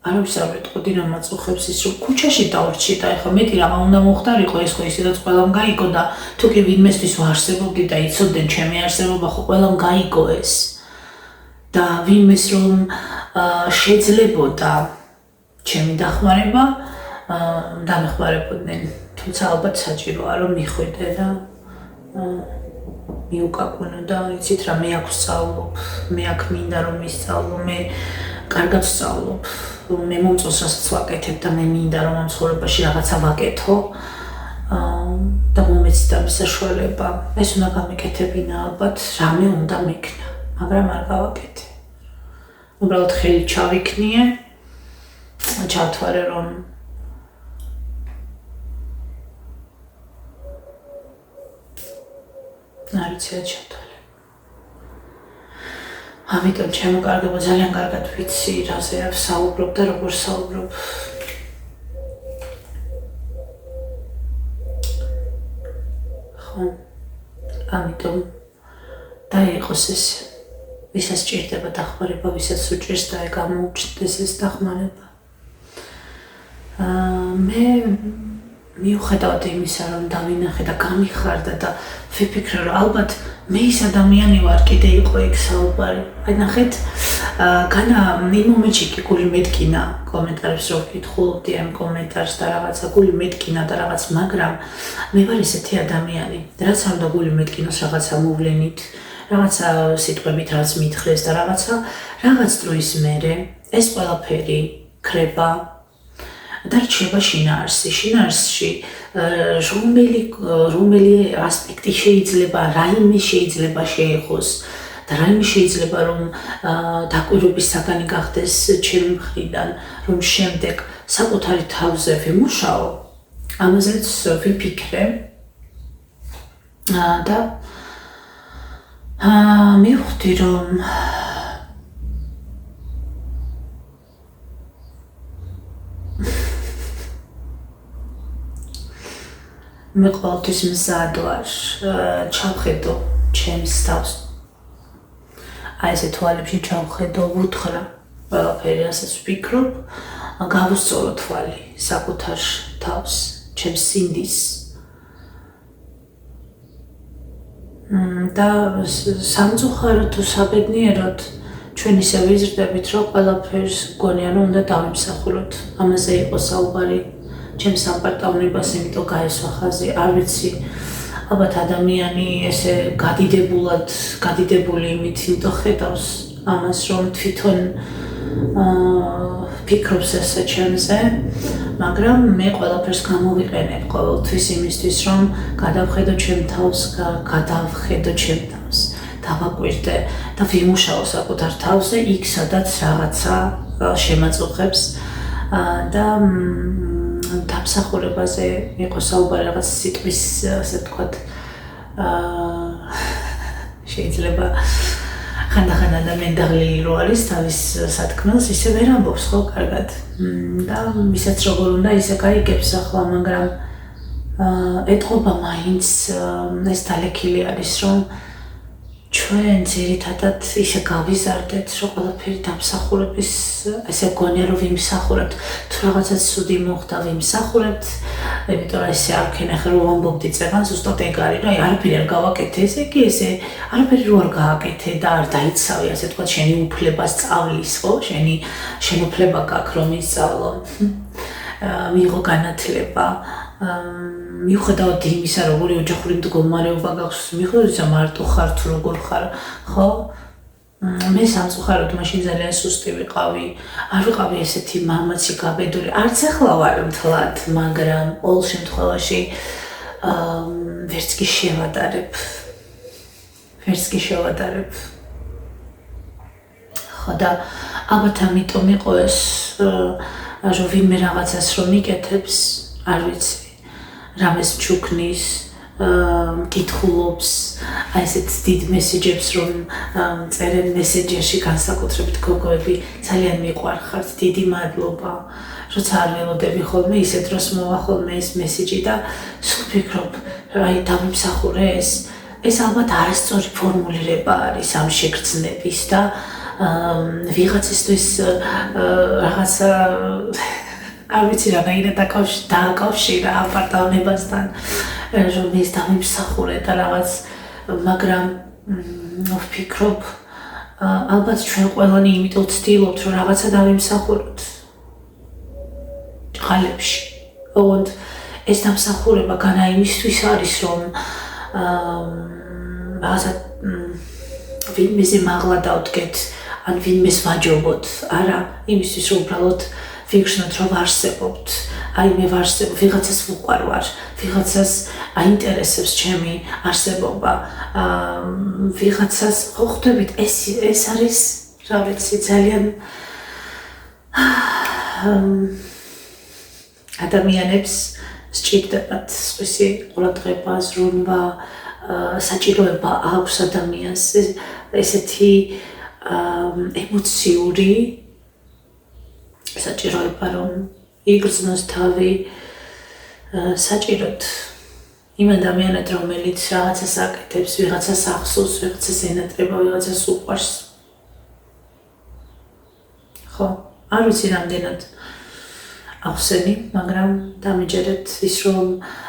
არავის არ ვეტყოდი რა მაწუხებს ის რომ ქუჩაში დავრჩი და ეხლა მეტი რა უნდა მოხდარიყო ეს ხო ისედაც ყველამ გაიგო და თუ კი ვინმესთვის ვარსებობდი და იცოდნენ ჩემი არსებობა ხო ყველამ გაიგო ეს და ვინმეს რომ შეძლებოდა ჩემი დახმარება დამეხმარებოდნენ თუმცა ალბათ საჭიროა რომ მიხვიდე და მიუკაკვინო და იცით რა მე აქ ვსწავლობ მე აქ მინდა რომ ვისწავლო მე კარგად ვსწავლობ მე მომწონს რასაც ვაკეთებ და მე მინდა რომ ამ ცხოვრებაში რაღაცა ვაკეთო და მომეცდა საშუალება ეს უნდა გამიკეთებინა ალბათ რამე უნდა მექნა მაგრამ არ გავაკეთე უბრალოდ ხელი ჩავიქნიე ჩავთვალე რომ არ ვიცი რა ჩავთვალე ამიტომ შემოკარგება ძალიან კარგად ვიცი რაზე ვსაუბრობ და როგორ საუბრობ ხო ამიტომ დაიყოს ეს ვისაც ჭირდება დახმარება ვისაც უჭირს და გამოუჩნდეს ეს დახმარება მე მიუხედავად იმისა, რომ დავინახე და გამიხარდა და ვიფიქრე, რომ ალბათ მე ის ადამიანი ვარ, კიდე იყო იქ საუბარი. აი ნახეთ, განა იმ მომენტში კი გული მეტკინა კომენტარებს რო ვკითხულობდი ამ კომენტარს და რაღაცა გული მეტკინა და რაღაც, მაგრამ მე ვარ ესეთი ადამიანი, რაც არ უნდა გული მეტკინოს რაღაცა მოვლენით, რაღაცა სიტყვებით რაც მითხრეს და რაღაც დროის მერე ეს ყველაფერი ქრება და რჩება შინაარსში, რომელი ასპექტი შეიძლება, რაიმე შეიძლება შეეხოს და რაიმე შეიძლება რომ დაკვირვების საგანი გახდეს ჩემი მხრიდან, რომ შემდეგ საკუთარი თავზე ვიმუშაო, ამაზეც ვიფიქრე და მივხვდი რომ მე ყოველთვის მზად ვარ ჩავხედო ჩემს თავს. აი ესე თვალებში ჩავხედო, ვუთხრა ყველაფერი, რასაც ვფიქრობ, გავუსწორო თვალი საკუთარ თავს, ჩემს სინდის. და სამწუხაროდ თუ საბედნიეროდ ჩვენ ისე ვიზრდებით, რომ ყველაფერს გონია რომ უნდა დავიმსახუროთ. ამაზე იყო საუბარი ჩემს საპარტავნებას, იმიტომ გაესვა ხაზი, არ ვიცი, ალბათ ადამიანი ესე გადიდებული იმით, იმიტომ ხედავს ამას, რომ თვითონ ფიქრობს ესე ჩემზე, მაგრამ მე ყველაფერს გამოვიყენებ ყოველთვის იმისთვის, რომ გადავხედო ჩემ თავს, დავაკვირდე და ვიმუშაო საკუთარ თავზე იქ, სადაც რაღაცა შემაწუხებს და დამსახურებაზე იყო საუბარი, რაღაც სიტყვის, ასე ვთქვათ, შეიძლება ხანდახან ადამიანი დაღლილი რო არის თავის სათქმელს, ისე ვერ ამბობს ხო კარგად და ისაც როგორ უნდა ისე გაიგებს ახლა, მაგრამ ეტყობა მაინც ეს დალექილი არის, რომ ჩვენ ძირითადად ისე გავიზარდეთ, რომ ყველაფერი დამსახურების, ესე გონია რომ ვიმსახურებთ, თუ რაღაცაც ცუდი მოხდა ვიმსახურებთ, იმიტომ რომ ესე არ ვქენახე რომ ვამბობდი წეგან, ზუსტად ეგ არის, რომ არაფერი არ გავაკეთე, ესე კი ესე არაფერი რო არ გააკეთე და არ დაიცავი, ასე ვთქვათ, შენი უფლება სწავლის, ხო? შენი უფლება გაქვს რომ ისწავლო. მიიღო განათლება. მიუხედავად იმისა, როგორი ოჯახური მდგომარეობა გაქვს, მიუხედავად იმისა, მარტო ხარ თუ როგორ ხარ, ხო? მე სამწუხაროდ მაშინ ძალიან სუსტი ვიყავი, არ ვიყავი ესეთი მამაცი გაბედული, არც ახლა ვარ მთლად, მაგრამ ყოველ შემთხვევაში ვერც კი შევადარებ. ხო და ალბათ ამიტომ იყო ეს, რომ ვინმე რაღაცას რომ იკეთებს, არ ვიცი. რამეს ჩუქნის, კითხულობს, აი ესეთ დიდ მესეჯებს რომ წერენ მესენჯერში განსაკუთრებით გოგოები, ძალიან მიყვარხართ, დიდი მადლობა, როცა არ ველოდები ხოლმე ისეთ დროს მოვა ხოლმე ეს მესეჯი და სულ ვფიქრობ, აი დავიმსახურე ეს ალბათ არასწორი ფორმულირება არის ამ შეგრძნების და ვიღაცისთვის რაღაცა არ ვიცი რაღაცა დააკავშირა აპარტავნებასთან, რომ ეს დავიმსახურე და რაღაც, მაგრამ ვფიქრობ, ალბათ ჩვენ ყველანი იმიტომ ვცდილობთ, რომ რაღაცა დავიმსახუროთ ყალებში. ოღონდ ეს დამსახურება განა იმისთვის არის, რომ რაღაცა ვინმეზე მაღლა დავდგეთ, ან ვინმეს ვაჯობოთ, არა, იმისთვის რომ უბრალოდ ვიგრძნოთ, რომ ვარსებობთ, აი მე ვარსებ, ვიღაცას ვუყვარ ვარ, ვიღაცას აინტერესებს ჩემი არსებობა, ვიღაცას, ხო ხვდებით, ეს არის, რა ვიცი, ძალიან ადამიანებს სჭირდებათ სხვისი ყურადღება, ზრუნვა, საჭიროება აქვს ადამიანს ესეთი ემოციური საჭიროება, რომ იგრძნოს თავი, საჭიროდ იმ ადამიანად, რომელიც რაღაცას აკეთებს, ვიღაცას ახსოვს, ვიღაცას ენატრება, ვიღაცას უყვარს. ხო, არ ვიცი რამდენად ახსენი, მაგრამ დამეჯერეთ ის რომ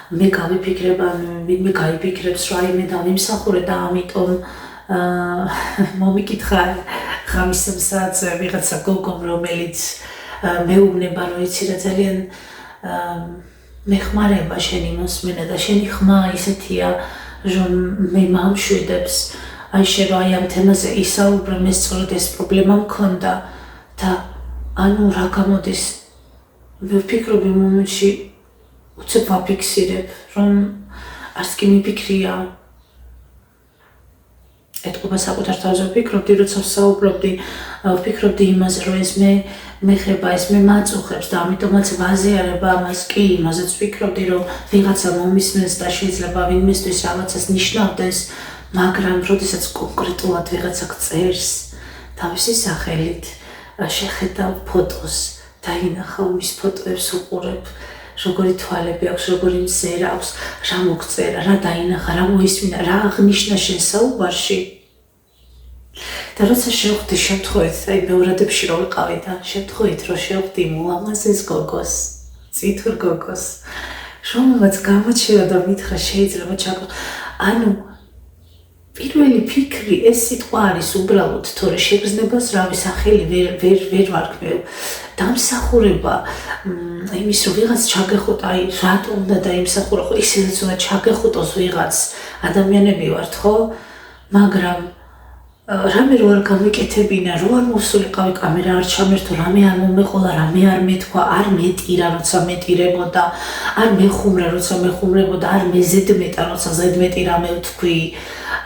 მე გავიფიქრებ ან ვინმე გაიფიქრებს რომ აი მე დავიმსახურე და ამიტომ მომიკითხა ხამის საათზე ვიღაცა გოგომ რომელიც მეუბნება რომ იცი რა ძალიან მეხმარება შენი მოსმენა და შენი ხმა ისეთია რომ მე მომშვიდებს აი შენ აი ამ თემაზე ისაუბრე მე სწორედ ეს პრობლემა მქონდა და ანუ რა გამოდის ვფიქრობ იმ მომენტში უცებ ვაფიქსირებ რომ არც კი მიფიქრია ეთყობა საკუთარ თავზე ვფიქრობდი როცა ვსაუბრობდი ვფიქრობდი იმაზე რომ ეს მე ხება ეს მე მაწუხებს და ამიტომაც ვაზიარებ ამას კი იმაზეც ვფიქრობდი რომ ვიღაცა მომისმენს და შეიძლება ვინმესთვის რაღაცას ნიშნავდეს მაგრამ როდესაც კონკრეტულად ვიღაცა წერს თავისი სახელით შეხედავ ფოტოს დაინახავ მის ფოტოებს უყურებ როგორი თვალები აქვს როგორი მზერა აქვს რა მოგწერა რა დაინახა რა მოისმინა რა აღნიშნა შენ საუბარში და როცა შევხვდი შემთხვევით აი მეორადებში რომ ვიყავი და შემთხვევით რომ შევხვდი მულამაზეს გოგოს წითურ გოგოს რომელმაც გამოჩერა და მითხრა შეიძლება ჩაკო ანუ პირველი ფიქრი ეს სიტყვა არის უბრალოდ თორე შეგრძნებას რავი სახელი ვერ ვარქმევ დამსახურება იმის რომ ვიღაც ჩაგეხუტა აი რატომ უნდა დაიმსახურა ხო ისედაც უნდა ჩაგეხუტოს ვიღაც ადამიანები ვართ ხო მაგრამ რამე რო არ გამიკეთებინა რო არ მოსულიყავი კამერა არ ჩამერთო რამე არ მომეყოლა რამე არ მეთქვა არ მეტირა როცა მეტირებოდა არ მეხუმრა როცა მეხუმრებოდა არ მეზედმეტა როცა ზედმეტი რამე ვთქვი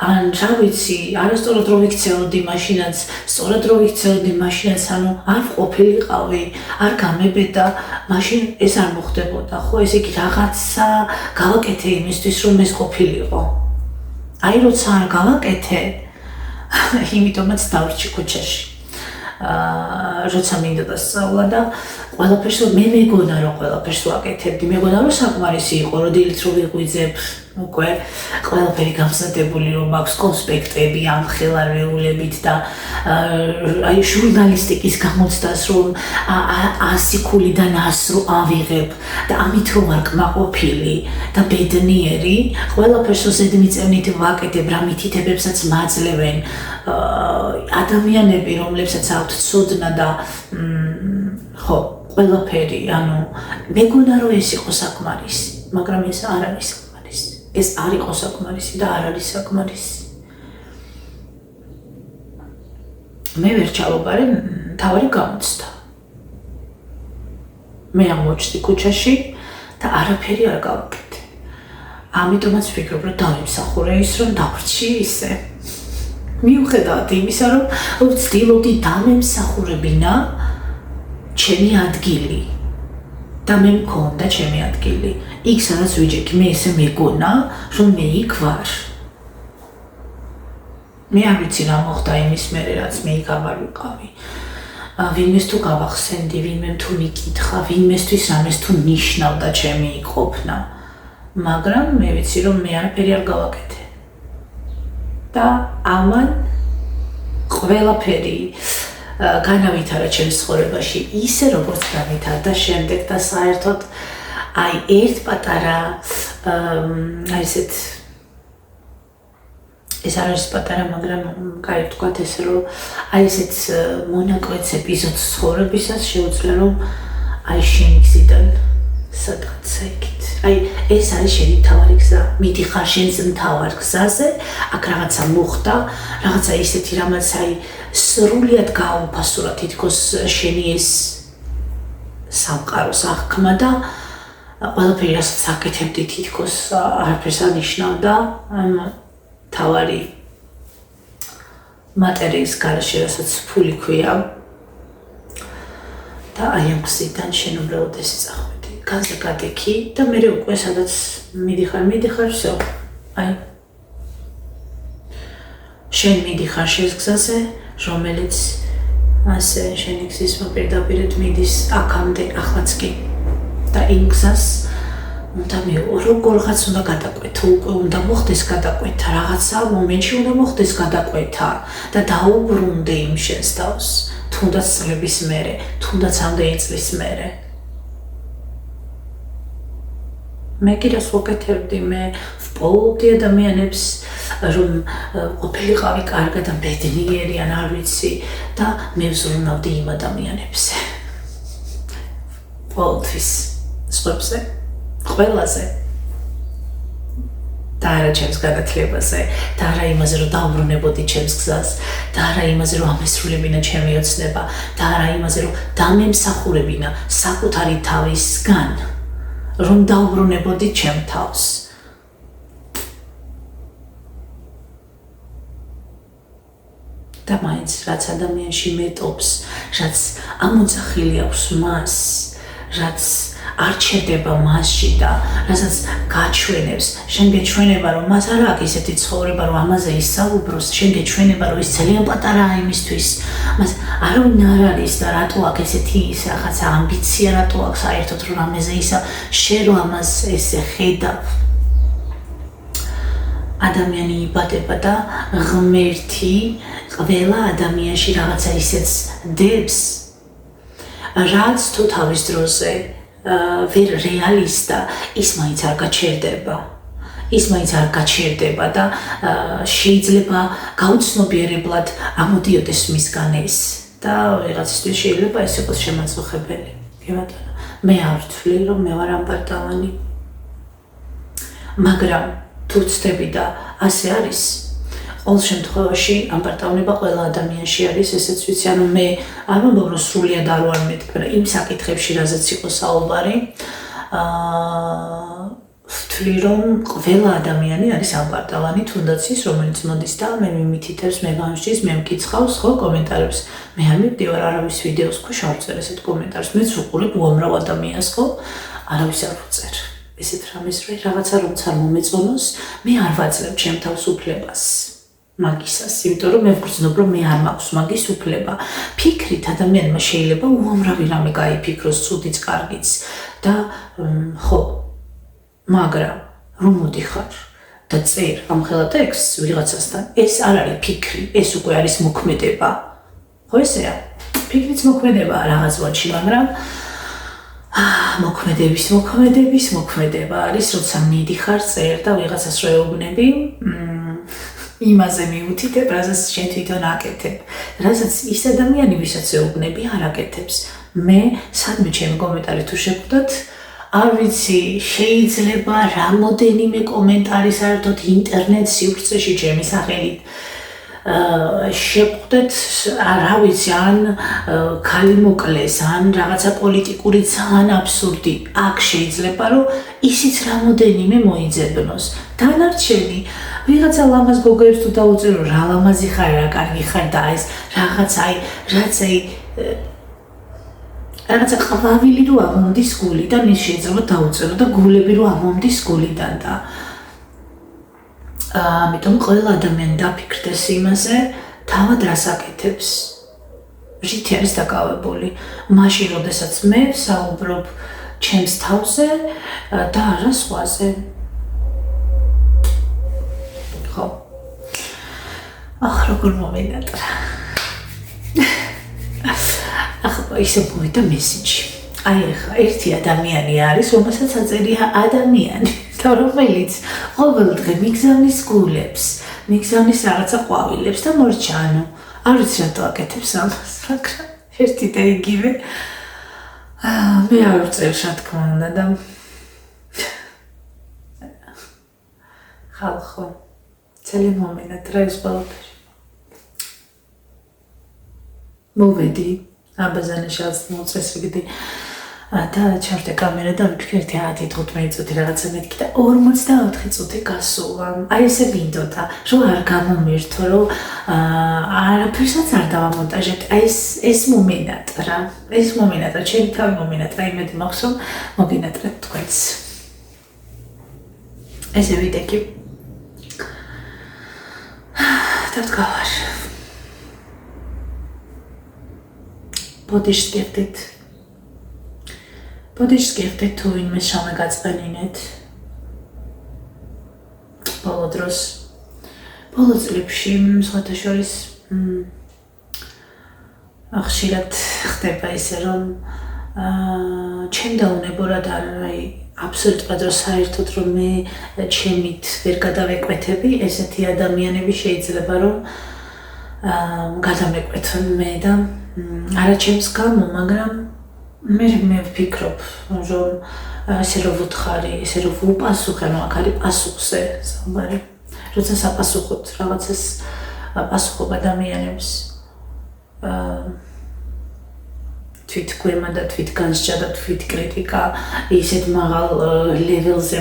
ან რა ვიცი არასწორად რო ვიქცეოდი მაშინაც სწორად რო ვიქცეოდი მაშინაც ანუ არ ყოფილიყავი არ გამებედა მაშინ ეს არ მოხდებოდა ხო ესე იგი რაღაცა გავაკეთე იმისთვის რომ ეს ყოფილიყო აი როცა არ გავაკეთე იმიტომაც დავრჩი ქუჩაში როცა მინდოდა სწავლა და ყველაფერს მე მეგონა რომ ყველაფერს ვაკეთებდი მეგონა რომ საკმარისი იყო როდილიც რო ვიღვიძებ უკვე ყველაფერი გამზადებული რომ აქვს კონსპექტები ამხელარეულებით და აი ჟურნალისტიკის გამოცდას რომ 100 ქულიდან 100 რო ავიღებ და ამით რომ არ კმაყოფილი და ბედნიერი ყველაფერს რო ზედმიწევნით ვაკეთებ რა მითითებებსაც მაძლევენ ადამიანები რომლებსაც აქვთ ცოდნა და ხო ყველაფერი ანუ მეგონა რომ ეს იყო საკმარისი მაგრამ ეს არ არის ეს არ იყო საკმარისი და არ არის საკმარისი. მე ვერ ჩავაბარე თავი გამოცდა. მე აღმოჩნდი ქუჩაში და არაფერი არ გავაკეთე. ამიტომაც ვფიქრობ რომ დავიმსახურე ის რომ დავრჩი ისე. მიუხედავად იმისა რომ ვცდილობდი დამემსახურებინა ჩემი ადგილი. და მე მქონდა ჩემი ადგილი. იქ სადაც ვიჯექი მე ესე მეგონა რომ მე იქ ვარ. მე არ ვიცი რა მოხდა იმის მერე რაც მე იქ არ ვიყავი. ვინმეს თუ გავახსენდი, ვინმემ თუ მიკითხა, ვინმესთვის რამეს თუ ნიშნავდა ჩემი იქ ყოფნა. მაგრამ მე ვიცი რომ მე არაფერი არ გავაკეთე. და ამან ყველაფერი განავითარა ჩემს ცხოვრებაში ისე როგორც განვითარდა შემდეგ და საერთოდ აი ერთ პატარა აი ესეთ ეს არ არის პატარა მაგრამ კაი ვთქვათ ესე რომ აი ესეთ მონაკვეთს ეპიზოდს ცხოვრებისას შეუძლია რომ აი შენი გზიდან სადღაც იქით აი ეს არის შენი თავარი გზა მიდიხარ შენს მთავარ გზაზე აქ რაღაცა მოხდა რაღაცა ისეთი რამაც აი სრულიად გააუფასურა თითქოს შენი ეს სამყარო საქმე და ყველაფერი რასაც აკეთებდი თითქოს არაფერს ანიშნავდა თავარი მატერიის გარეშე რასაც ფული ქვია და აი ამ გზიდან შენ უბრალოდ ესე წახვედი განზე გადექი და მე უკვე სადაც მიდიხარ всё აი შენ მიდიხარ შენს გზაზე რომელიც ასე შენი გზის მოპირდაპირედ მიდის აქამდე ახლაც კი და იმ გზას უნდა როგორღაც უნდა გადაკვეთო უკვე უნდა მოხდეს გადაკვეთა რაღაცა მომენტში უნდა მოხდეს გადაკვეთა და დაუბრუნდე იმ შენს თავს თუნდაც წლების მერე თუნდაც ამდენი წლის მერე მე კი რას ვაკეთებდი, მე ვპოულობდი ადამიანებს, რომ ყოფილიყავი კარგად და ბედნიერი ან არ ვიცი და მე ვზრუნავდი იმ ადამიანებზე. ყოველთვის სხვებზე, ყველაზე და არა ჩემს განათლებაზე, და არა იმაზე, რომ დავბრუნებოდი ჩემს გზას, და არა იმაზე, რომ ამესრულებინა ჩემი ოცნება, და არა იმაზე, რომ დამემსახურებინა საკუთარი თავისგან, რომ დავბრუნებოდი ჩემ თავს. და მაინც რაც ადამიანში მეტობს, რაც ამოძახილი აქვს მას, რაც არ ჩერდება მასში და რასაც გაჩვენებს, შენ გეჩვენება, რომ მას არ აქვს ისეთი ცხოვრება, რომ ამაზე ისაუბროს, შენ გეჩვენება, რომ ის ძალიან პატარაა იმისთვის, მას არავინ არ არის და რატო აქვს ესეთი რაღაცა ამბიცია, რატო აქვს საერთოდ რომ ამაზე შენ რომ ამას ესე ხედავ. ადამიანი იბადება და ღმერთი ყველა ადამიანში რაღაცა ისეთს დებს, რაც თუ თავის დროზე ვერ რეალისტა, ის მაინც არ გაჩერდება. ის მაინც არ გაჩერდება და შეიძლება გაუცნობიერებლად ამოდიოდეს მისგან ეს და ვიღაცისთვის შეიძლება ეს იყოს შემაწუხებელი. კი ბატონო, მე არ ვთვლი, რომ მე ვარ ამბარტავანი. მაგრამ თუ ვცდები და ასე არის, ყოველ შემთხვევაში ამბარტავნება ყველა ადამიანში არის, ესეც ვიცი, ანუ მე არ ვამბობ, რომ სრულიად არ ვარ მეტყველა იმ საკითხებში, რაზეც იყო საუბარი. ვთვლი, რომ ყველა ადამიანი არის ამბარტავანი, თუნდაც ის, რომელიც მოდის და მე მიმითითებს, მე გამსჯის, მე მკითხავს ხო კომენტარებს. მე არ მივდივარ არავის ვიდეოს ქვეშ არ ვწერ ესეთ კომენტარს. მეც ვუყურებ უამრავ ადამიანს ხო, არავის არ ვწერ. ესეთ რამეს რომ რაღაცა რომც არ მომეწონოს, მე არ ვაძლევ ჩემ თავს უფლებას. მაგისას, იმიტომ რომ მე ვგრძნობ, რომ მე არ მაქვს მაგის უფლება. ფიქრით ადამიანმა შეიძლება უამრავი რამე გაიფიქროს, ცუდიც, კარგიც და ხო, მაგრამ რომ მოდიხარ და წერ ამხელა ტექსტს ვიღაცასთან, ეს არ არის ფიქრი, ეს უკვე არის მოქმედება. ხო ესეა? ფიქრიც მოქმედება რაღაც ვაჩი, მაგრამ მოქმედება არის, როცა მიდიხარ წერ და ვიღაცას რო ეუბნები, იმაზე მიუთითებ, რასაც შენ თვითონ აკეთებ. რასაც ის ადამიანი, ვისაც ეუბნები, არ აკეთებს. მე სადმე ჩემი კომენტარი თუ შეხვდათ, არ ვიცი, შეიძლება რამოდენიმე კომენტარი საერთოდ ინტერნეტ სივრცეში ჩემი სახელით შეხვდეთ, რა ვიცი, ან ქალი მოკლეს, ან რაღაცა პოლიტიკური ძალიან აბსურდი. აქ შეიძლება, რომ ისიც რამოდენიმე მოიძებნოს. დანარჩენი ვიღაცა ლამაზ გოგოებს თუ დაუწერო, რა ლამაზი ხარ, რა კარგი ხარ და ეს რაღაცა ყვავილი რო ამომდის გულიდან, ის შეიძლება დაუწერო და გულები რო ამომდის გულიდან და ამიტომ ყველა ადამიანი დაფიქრდეს იმაზე, თავად რას აკეთებს. რითი არის დაკავებული. მაშინ, როდესაც მე საუბრობ ჩემს თავზე და არა სხვაზე. ხო. როგორ მომენატრა. ისე მოვიდა მესიჯი. აი ახლა ერთი ადამიანი არის, რომელსაც აწერია ადამიანი, და რომელიც ყოველდღე მიგზავნის გულებს, მიგზავნის რაღაცა ყვავილებს და მორჩანო. არ ვიცი რატო აკეთებს ამას, მაგრამ ერთი და იგივე. მე არ ვწერ, რა თქმა უნდა და ხალხო, ძალიან მომენატრა ეს ყველაფერი. მოვედი აბაზანაშალს მოწესრიგდი და ჩავშე კამერა და ვიფიქრე 10-15 წუთი რაღაცა მეთქი და 44 წუთი გასულა. აი ესე მინდოდა, რომ არ გამომერთო, რომ არაფერსაც არ დავამონტაჟებ. აი ეს მომენატრა, ჩემი თავი მომენატრა, იმედი მაქვს, რომ მოგინატრეთ თქვენც. ესე ვიდექი. და ვდგავარ. ბოდიშს გიხდით თუ ვინმე შავე გაწმენინეთ. ბოლო დროს, ბოლო წლებში სხვათა შორის ხშირად ხდება ისე, რომ ჩემ დაუნებურად აბსოლუტურად რომ საერთოდ რომ მე ჩემით ვერ გადავეკვეთები, ესეთი ადამიანები შეიძლება რომ გადამეკვეთონ მე და არა ჩემს გამო, მაგრამ მე ვფიქრობ, რომ ესე რომ ვუთხარი, ესე რომ ვუპასუხე, აქ არის პასუხზე საუბარი. როცა საპასუხოთ რაღაცას პასუხობ ადამიანებს თვითგვემა და თვითგანსჯა და თვითკრიტიკა ისეთ მაღალ ლეველზე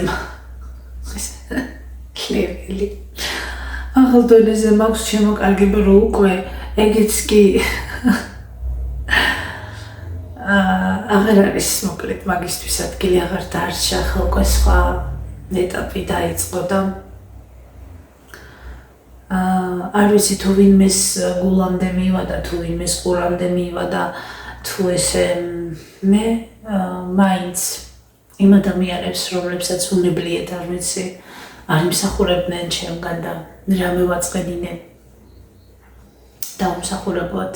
ლეველი მაღალ დონეზე მაქვს შემოკარგება რომ უკვე ეგეც კი აღარ არის მოკლედ მაგისტვის ადგილი აღარ დარჩა ხო უკვე სხვა ეტაპი დაიწყო და არ ვიცი თუ ვინმეს გულამდე მივადა თუ ვინმეს ყურამდე მივადა თუ ესე მე მაინც იმ ადამიანებს რომლებსაც უნებლიეთ არ ვიცი არ იმსახურებდნენ ჩემგან და რამე ვაწყენინე დაუმსახურებლად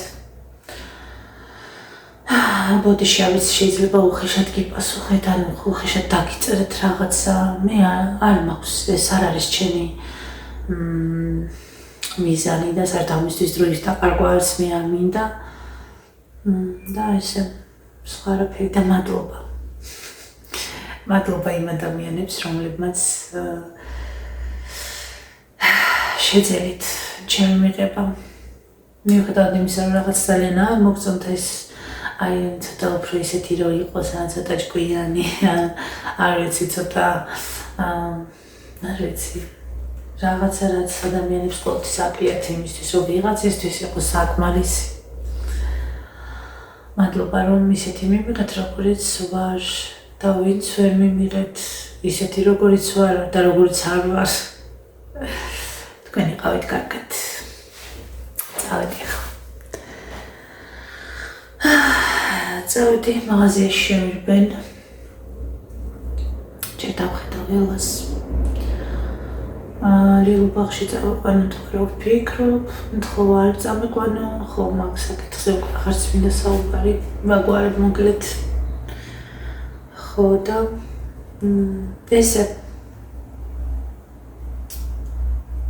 ბოდიში არ ვიცი შეიძლება უხეშად გიპასუხეთ ან უხეშად დაგიწერეთ რაღაცა მე არ მაქვს ეს არ არის ჩემი მიზანი და საერთოდ დროის დაკარგვა არც მე არ მინდა და ესე სხვა არაფერი და მადლობა იმ ადამიანებს რომლებმაც შეძელით ჩემი მიღება მიუხედავად იმისა რომ რაღაც ძალიან არ მოგწონთ ეს აი ცოტა უფრო ისეთი რომ იყოს ან ცოტა ჭკვიანი არ ვიცი ცოტა არ ვიცი რაღაცა რაც ადამიანებს ყოველთვის აკლიათ იმისთვის რომ ვიღაცისთვის იყოს საკმარისი მადლობა რომ ისეთი მივიღეთ როგორიც ვარ და ვინც ვერ მივიღეთ ისეთი როგორიც ვარ და როგორიც არ ვარ თქვენ იყავით კარგად წავედი ახლა წავედი მაღაზიაში შევირბენ ჯერ დავხედავ ველას ლილო ბაღში წავიყვანო თუ რა ვფიქრობ მთხოვა არ წამიყვანო ხო მაგ საკითხზე უკვე აღარც მინდა საუბარი ვაგვარებ მოკლედ ხო და ესე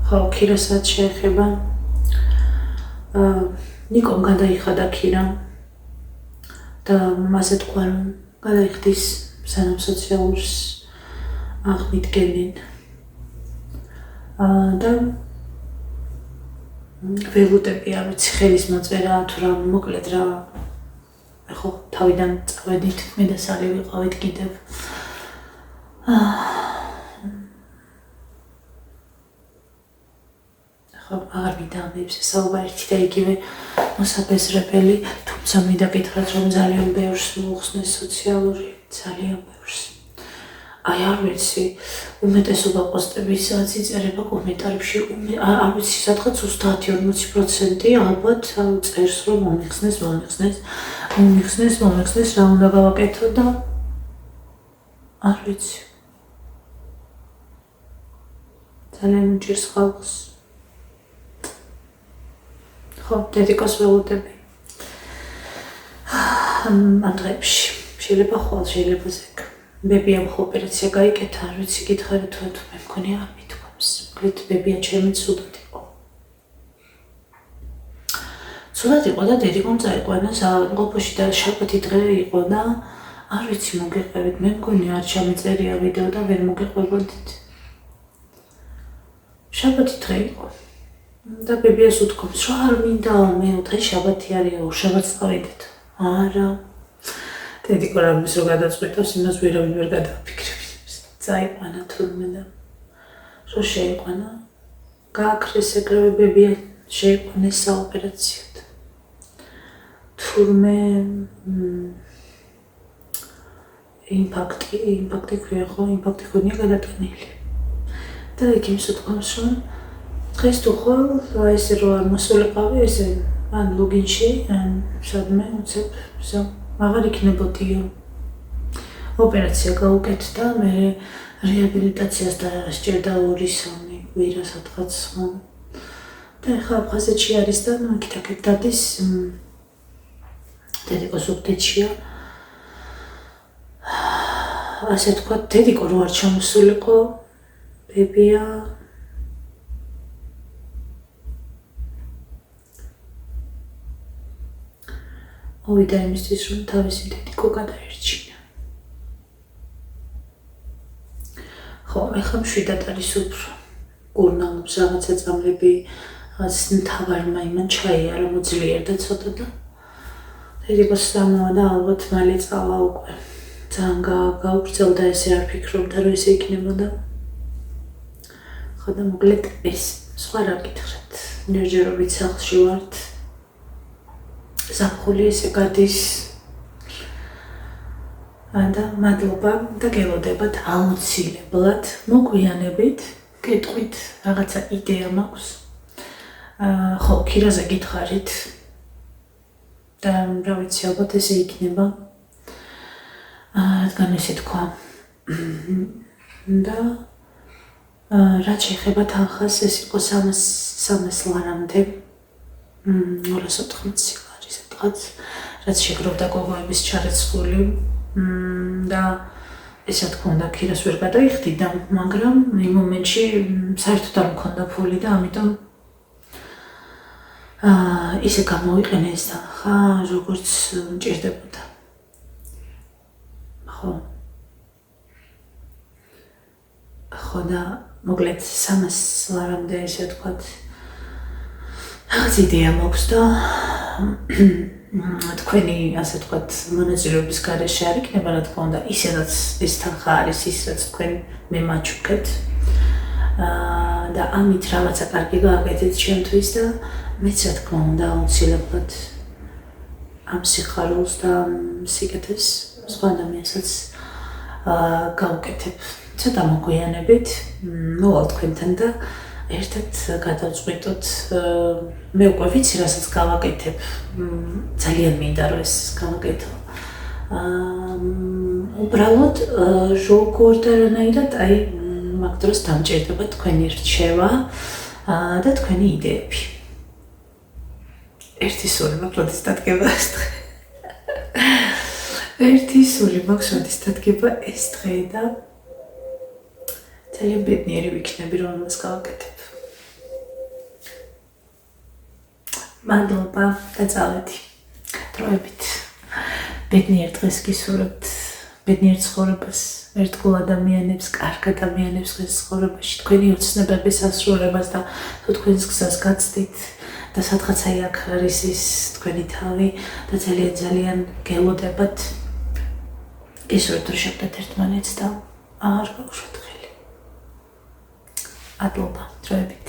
ხო ქირასაც შეეხება ნიკომ გადაიხადა ქირა და მასე თქვა რომ გადაიხდის სანამ სოციალურს აღმიდგენენ და ველოდები არ ვიცი ხელის მოწერა თუ რა მოკლედ რა ხო თავიდან წავედით მე და სალი ვიყავით კიდევ ხო აღარ მინდა ამბებს საუბარი ერთი და იგივე მოსაბეზრებელი თუმცა მინდა გითხრათ რომ ძალიან ბევრს მოუხსნეს სოციალური ძალიან ბევრს აი არ ვიცი უმეტესობა პოსტების რაც იწერება კომენტარებში არ ვიცი სადღაც 30-40% ალბათ წერს რომ მომიხსნეს რა უნდა გავაკეთო და არ ვიცი ძალიან უჭირს ხალხს ხო დედიკოს ველოდები ამ დღეებში შეიძლება ხვალ შეიძლება ზეკ ბებიამ ხო ოპერაცია გაიკეთა არ ვიცი გითხარი თუ მე მქონი არ მithქვამს მოკლედ ბებია ჩემი ცუდად იყო და დედიკომ წაიყვანა საავადმყოფოში და შაბათი დღე იყო და არ ვიცი მოგეყევით მე მგონი არ ჩამეწერია ვიდეო და ვერ მოგეყვებოდით შაბათი დღე იყო და ბებიას უთქვამს რომ არ მინდა მე დღე შაბათი არისო შაბათს წავიდეთ არა დედიკო რამის რო გადაწყვიტავს იმას ვერავინ ვერ გადააფიქრებს წაიყვანა თურმე და რო შეიყვანა გააქრეს ეგრევე ბებია შეიყვანეს საოპერაციოდ თურმე იმპაქტი ქვია ხო იმპაქტი ქონია გადატანილი და იქ იმის უთქვამს რომ დღეს თუ ხვალ ესე რო არ მოსულიყავი ესე ან ლოგინში ან სადმე უცებ აღარ იქნებოდიო ოპერაცია გაუკეთდა მე რეაბილიტაციას და სჭირდა 2-3 კვირა სადღაც ხო და ახლა აფხაზეთში არის და იქ დადის დედიკოს უბდეთშია ასე თქვა, დედიკო რო არ ჩამოსულიყო, ბებია. მოვიდა იმისთვის, რომ თავისი დედიკო გადაერჩინა. ხო, ეხლა მშვიდად არის უფრო. გურნალობს რაღაცა წამლები, რაღაც მთავარმა იმან ჩაიარა, მოძლიერდა ცოტა და დედიკოს დამოვა და ალბათ მალე წავა უკვე. ძალიან გაუგრძელდა, ესე არ ფიქრობდა, რომ ესე იქნებოდა. ხო და მოკლედ ეს სხვა რა გითხრათ. ნერჯერობით სახლში ვართ. ზაფხული ესე გადის. და მადლობა და გელოდებათ აუცილებლად მოგვიანებით, გეტყვით რაღაცა იდეა მაქვს. ხო, ქირაზე გითხარით. და რა ვიცი, ალბათ ესე იქნება. რადგან ესე თქვა. და რაც შეეხება თანხას, ეს იყო 300 ლარამდე. 280 ლარი სადღაც, რაც შეგროვდა გოგოების ჩარეცხული. და ესა თქმა უნდა ქირას ვერ გადაიხდიდა, მაგრამ იმ მომენტში საერთოდ არ მქონდა ფული და ამიტომ ისე გამოვიყენე ეს თანხა, როგორც მჭირდებოდა. ხო და მოკლედ 300 ლარამდე ესე ვთქვათ რაღაც იდეა მაქვს და თქვენი ასე ვთქვათ მონაწილეობის გარეშე არ იქნება რა თქმა უნდა ისედაც ეს თანხა არის ის რაც თქვენ მემაჩუქეთ და ამით რაღაცა კარგი გააკეთეთ ჩემთვის და მეც რა თქმა უნდა აუცილებლად ამ სიხარულს და სიკეთეს სხვა ადამიანსაც გავუკეთებ ცოტა მოგვიანებით მოვალ თქვენთან და ერთად გადავწყვიტოთ მე უკვე ვიცი რასაც გავაკეთებ ძალიან მინდა რომ ეს გავაკეთო უბრალოდ როგორ და რანაირად აი მაგ დროს დამჭირდება თქვენი რჩევა და თქვენი იდეები ერთი სული მაქვს როდის დადგება ეს დღე ერთი სული მაქვს როდის დადგება ეს დღე და ძალიან ბედნიერი ვიქნები რომ ამას გავაკეთებ მადლობა და წავედი დროებით ბედნიერ დღეს გისურვებთ ბედნიერ ცხოვრებას ერთგულ ადამიანებს კარგ ადამიანებს დღეს ცხოვრებაში თქვენი ოცნებების ასრულებას და თუ თქვენს გზას გაცდით და სადღაცაი აქ არის ის თქვენი თავი და ძალიან გელოდებათ გისურვებთ რომ შევხვდეთ ერთმანეთს და არ გავუშვათ ხელი მადლობა დროებით